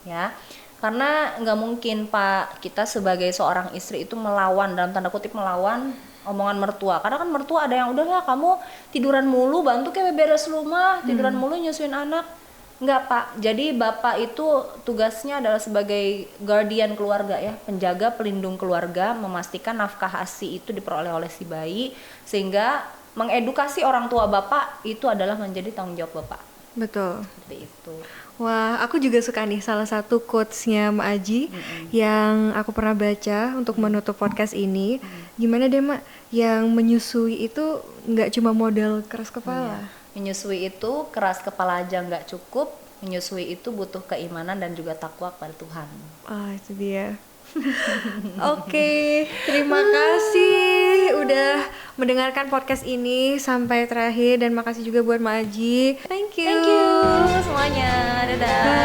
ya. Karena nggak mungkin Pak kita sebagai seorang istri itu melawan, dalam tanda kutip melawan omongan mertua. Karena kan mertua ada yang udahlah kamu tiduran mulu, bantu kayak beres rumah, tiduran mulu nyusuin anak. Enggak Pak, jadi bapak itu tugasnya adalah sebagai guardian keluarga ya, penjaga pelindung keluarga, memastikan nafkah ASI itu diperoleh oleh si bayi, sehingga mengedukasi orang tua bapak itu adalah menjadi tanggung jawab bapak. Betul. Seperti itu. Wah, aku juga suka nih salah satu quotes-nya Mak Aji yang aku pernah baca untuk menutup podcast ini. Gimana deh Mak, yang menyusui itu nggak cuma modal keras kepala. Menyusui itu keras kepala aja nggak cukup, menyusui itu butuh keimanan dan juga takwa kepada Tuhan. Itu dia. Oke, terima kasih udah mendengarkan podcast ini sampai terakhir dan makasih juga buat Mak Aji. Thank you. Thank you semuanya. Dadah. Bye.